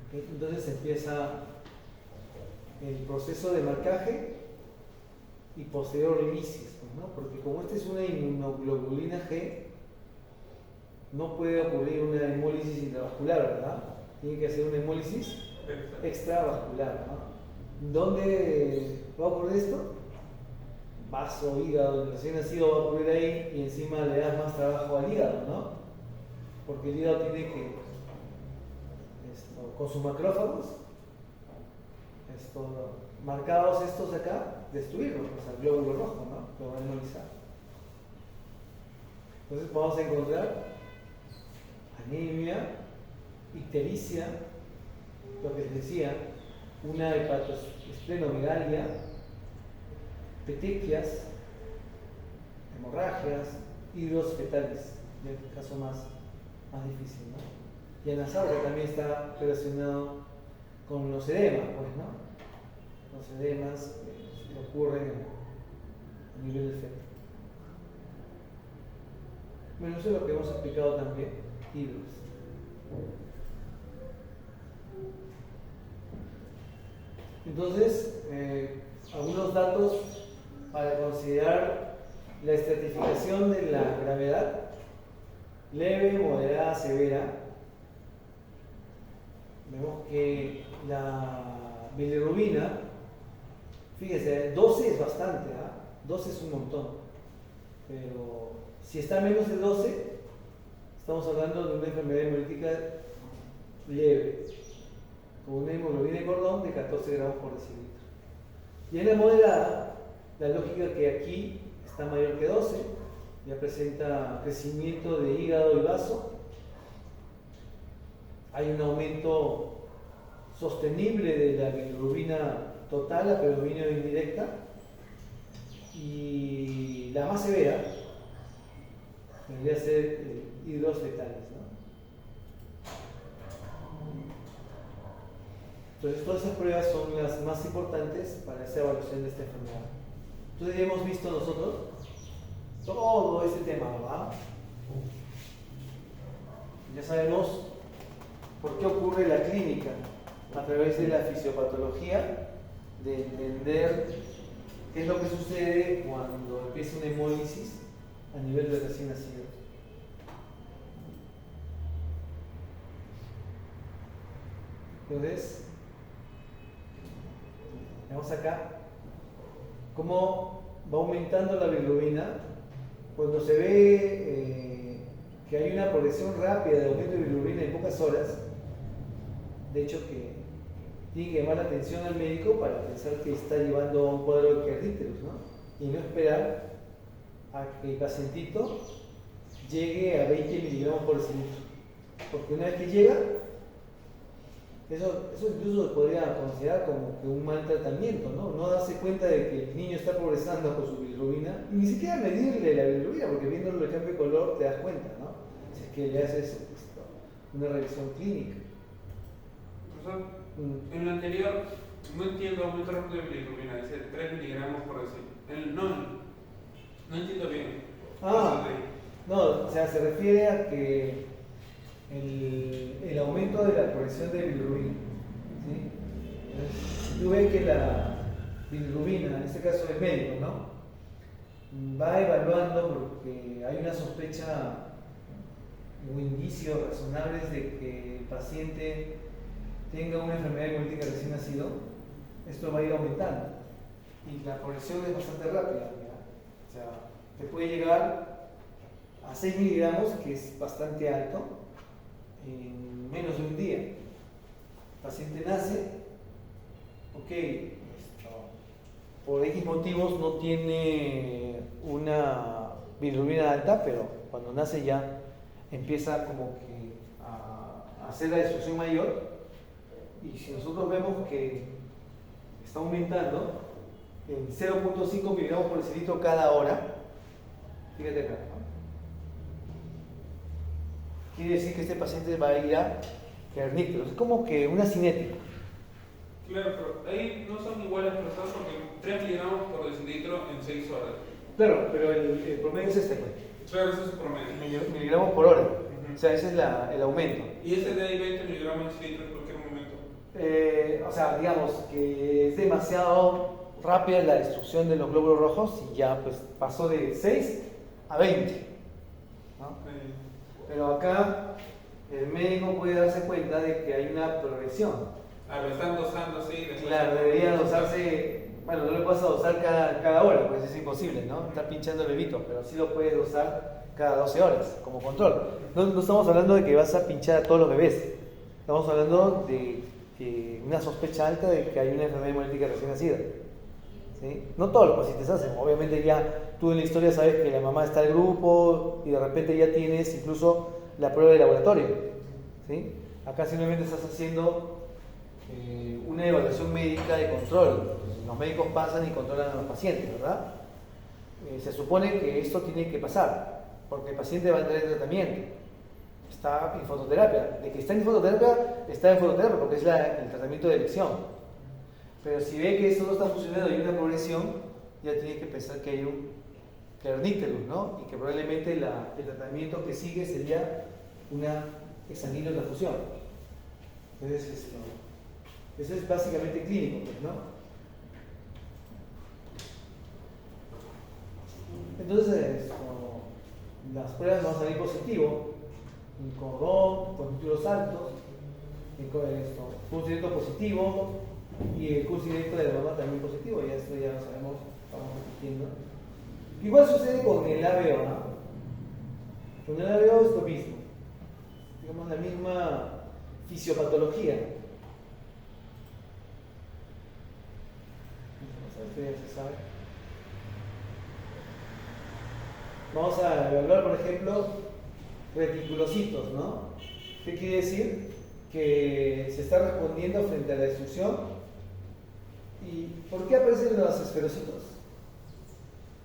¿Okay? Entonces empieza el proceso de marcaje y posterior lisis, ¿no? Porque como esta es una inmunoglobulina G, no puede ocurrir una hemólisis intravascular, ¿verdad? Tiene que hacer una hemólisis extravascular, ¿no? ¿Dónde va a ocurrir esto? Vaso, hígado, el recién nacido va a ocurrir ahí y encima le das más trabajo al hígado, ¿no? Porque el hígado tiene que, con sus macrófagos, marcados estos de acá, destruirlos, o sea, el glóbulo rojo, ¿no? Lo va a hemolizar. Entonces vamos a encontrar anemia, ictericia, lo que les decía, una hepatosplenomegalia, petequias, hemorragias, hidros fetales, en el caso más difícil, ¿no? Y anasaurus también está relacionado con los edemas, pues, ¿no? Los edemas ocurren a nivel del feto. Bueno, eso es lo que hemos explicado también, hidros. Entonces, algunos datos para considerar la estratificación de la gravedad: leve, moderada, severa. Vemos que la bilirrubina, fíjese, 12 es bastante, 12 es un montón, pero si está menos de 12, estamos hablando de una enfermedad hemolítica leve, con una hemoglobina de cordón de 14 gramos por decilitro. Y en la moderada, la lógica que aquí está mayor que 12, ya presenta crecimiento de hígado y vaso, hay un aumento sostenible de la bilirrubina total, la bilirrubina indirecta, y la más severa debería ser hidros fetales, ¿no? Entonces, todas esas pruebas son las más importantes para esa evaluación de esta enfermedad. Entonces, ya hemos visto nosotros todo este tema, ¿verdad? Ya sabemos por qué ocurre la clínica a través de la fisiopatología, de entender qué es lo que sucede cuando empieza una hemólisis a nivel de recién nacidos. Entonces, vemos acá cómo va aumentando la bilirrubina cuando se ve que hay una progresión rápida de aumento de bilirrubina en pocas horas. De hecho, que tiene que llamar la atención al médico para pensar que está llevando a un cuadro de kerníterus, ¿no? Y no esperar a que el pacientito llegue a 20 miligramos por decilitro, porque una vez que llega, eso incluso se podría considerar como que un mal tratamiento, ¿no? No darse cuenta de que el niño está progresando con su bilirrubina, y ni siquiera medirle la bilirrubina, porque viéndolo el cambio de color te das cuenta, ¿no? Si es que le haces una revisión clínica. Profesor, en lo anterior no entiendo aumento rápido de bilirrubina, dice 3 miligramos por decir. No entiendo bien. No, o sea, se refiere a que el aumento de la progresión de bilirrubina, ¿sí? Tú ves que la bilirrubina, en este caso el médico, ¿no?, va evaluando porque hay una sospecha o indicios razonables de que el paciente tenga una enfermedad hemolítica recién nacido. Esto va a ir aumentando y la progresión es bastante rápida, ¿ya? O sea, te puede llegar a 6 miligramos, que es bastante alto, en menos de un día. El paciente nace, por X motivos no tiene una bilirrubina alta, pero cuando nace ya empieza como que a hacer la destrucción mayor, y si nosotros vemos que está aumentando en 0.5 miligramos por decilitro cada hora, fíjate acá, ¿no? Quiere decir que este paciente va a ir a kerníterus, es como que una cinética. Claro, pero ahí no son iguales, profesor, porque 3 miligramos por decilitro en 6 horas. Claro, pero el promedio es este, pues. Claro, ese es su promedio. Miligramos por hora. O sea, ese es el aumento. ¿Y ese de ahí 20 miligramos de decilitro en cualquier momento? O sea, digamos que es demasiado rápida la destrucción de los glóbulos rojos y ya pues pasó de 6 a 20, ¿no? Pero acá el médico puede darse cuenta de que hay una progresión. Lo están dosando así. Claro, debería dosarse. Bueno, no lo puedes dosar cada hora, pues es imposible, ¿no? Está pinchando el bebito, pero sí lo puedes dosar cada 12 horas como control. No estamos hablando de que vas a pinchar a todos los bebés, estamos hablando de una sospecha alta de que hay una enfermedad hemolítica recién nacida, ¿sí? No todos los pacientes hacen, obviamente ya tú en la historia sabes que la mamá está al grupo y de repente ya tienes incluso la prueba de laboratorio, ¿sí? Acá simplemente estás haciendo una evaluación médica de control. Los médicos pasan y controlan a los pacientes, ¿verdad? Se supone que esto tiene que pasar, porque el paciente va a entrar en tratamiento. Está en fototerapia. De que está en fototerapia porque es el tratamiento de elección. Pero si ve que esto no está funcionando y hay una progresión, ya tiene que pensar que hay un kernicterus, ¿no? Y que probablemente el tratamiento que sigue sería una exsanguinotransfusión. Entonces, eso es básicamente clínico, pues, ¿no? Entonces, las pruebas van a salir positivo, un cordón, con títulos altos, curso directo positivo y el curso directo de la mamá también positivo, ya esto ya lo sabemos, estamos repitiendo. Igual sucede con el ABO, ¿no? Con el ABO es lo mismo, digamos la misma fisiopatología. Esto ya se sabe. Vamos a evaluar, por ejemplo, reticulocitos, ¿no? ¿Qué quiere decir? Que se está respondiendo frente a la destrucción. ¿Y por qué aparecen los esferocitos?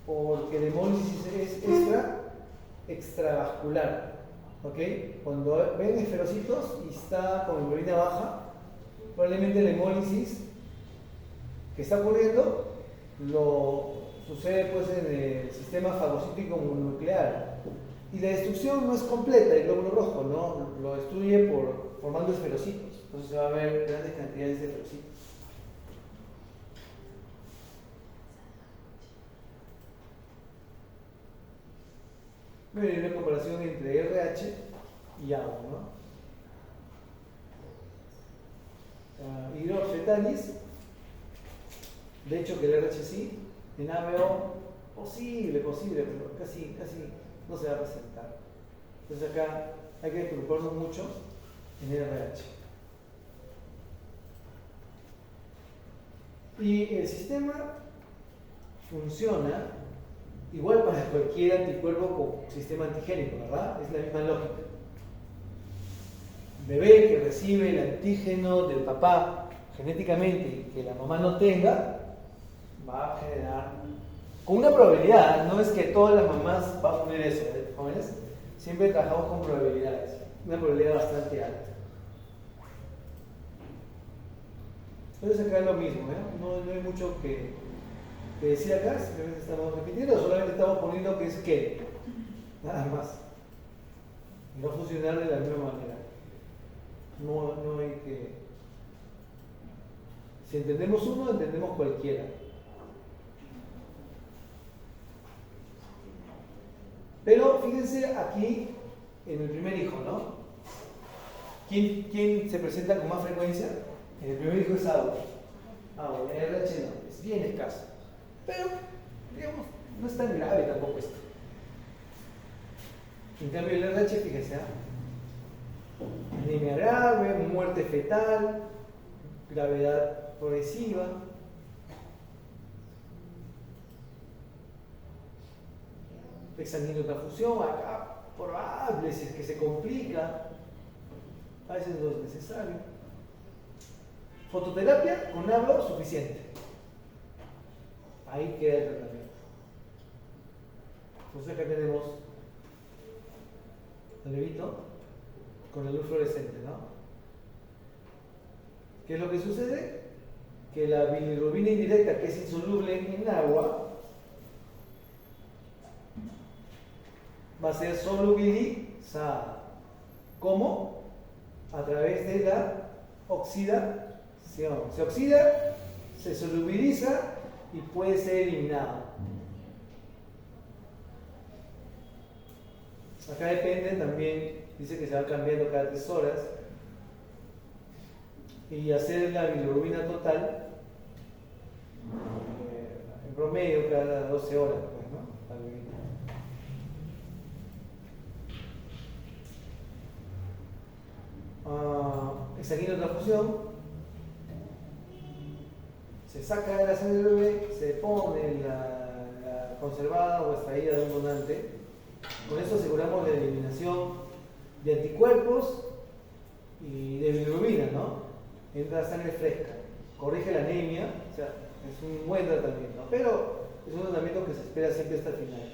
Porque la hemólisis es extravascular, ¿ok? Cuando ven esferocitos y está con hemoglobina baja, probablemente la hemólisis que está ocurriendo sucede pues en el sistema fagocítico mononuclear. Y la destrucción no es completa del glóbulo rojo, ¿no? Lo destruye formando esferocitos. Entonces se va a ver grandes cantidades de esferocitos. Bueno, hay una comparación entre RH y agua, ¿no? Hidrox fetalis, de hecho que el RH sí, en ABO posible, pero casi no se va a presentar. Entonces acá hay que preocuparnos mucho en el RH. Y el sistema funciona igual para cualquier anticuerpo con sistema antigénico, ¿verdad? Es la misma lógica. Bebé que recibe el antígeno del papá genéticamente y que la mamá no tenga, va a generar, con una probabilidad, no es que todas las mamás van a poner eso, jóvenes, siempre trabajamos con probabilidades, una probabilidad bastante alta. Entonces acá es lo mismo, no hay mucho que decir acá, simplemente estamos repitiendo, solamente estamos poniendo que es que, nada más. Y va a funcionar de la misma manera. No hay que... Si entendemos uno, entendemos cualquiera. Pero fíjense aquí en el primer hijo, ¿no? ¿Quién se presenta con más frecuencia? En el primer hijo es agua. El RH no, es bien escaso. Pero, digamos, no es tan grave tampoco esto. En cambio el RH, fíjense, anemia grave, muerte fetal, gravedad progresiva. Exsanguinotransfusión, acá probable si es que se complica, a veces no es necesario. Fototerapia con agua suficiente. Ahí queda el tratamiento. Entonces acá tenemos el bebito con la luz fluorescente, ¿no? ¿Qué es lo que sucede? Que la bilirrubina indirecta, que es insoluble en agua, va a ser solubilizada. ¿Cómo? A través de la oxidación. Se oxida, se solubiliza y puede ser eliminado. Acá depende también, dice que se va cambiando cada 3 horas. Y hacer la bilirrubina total en promedio cada 12 horas, pues, ¿no? Exsanguinotransfusión, se saca de la sangre del bebé, se pone la conservada o extraída de un donante. Con eso aseguramos la eliminación de anticuerpos y de bilirrubina, ¿no? Entra sangre fresca, corrige la anemia, o sea, es un buen tratamiento, pero es un tratamiento que se espera siempre hasta el final.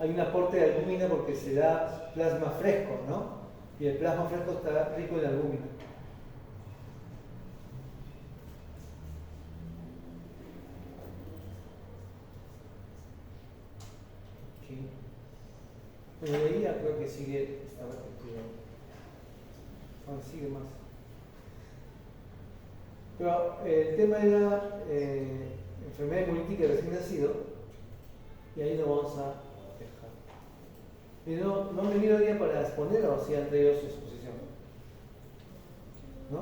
Hay un aporte de albúmina porque se da plasma fresco, ¿no? Y el plasma fresco está rico en albúmina. Bueno, de ahí ya creo que sigue esta repetida. Bueno, sigue más. Pero el tema era enfermedad hemolítica de recién nacido, y ahí lo vamos a dejar. Y no han venido hoy día para exponer o si han traído su exposición. ¿No?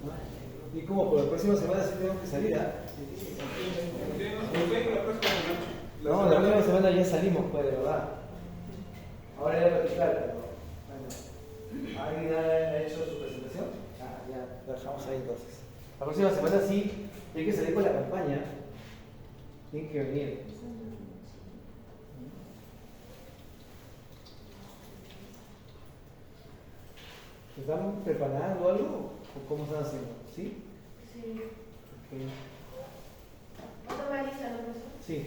¿No? ¿Y cómo? Por la próxima semana sí tenemos que salir, ¿ah? No, la próxima semana ya salimos, pues, de verdad. Ahora ya platicar, pero bueno. ¿Alguien ha hecho su presentación? Ah, ya, lo dejamos ahí entonces. La próxima semana sí hay que salir con la campaña. Tienen que venir. ¿Están preparando algo o cómo están haciendo? ¿Sí? Sí. Okay. ¿Cuánto va a lista la persona? Sí.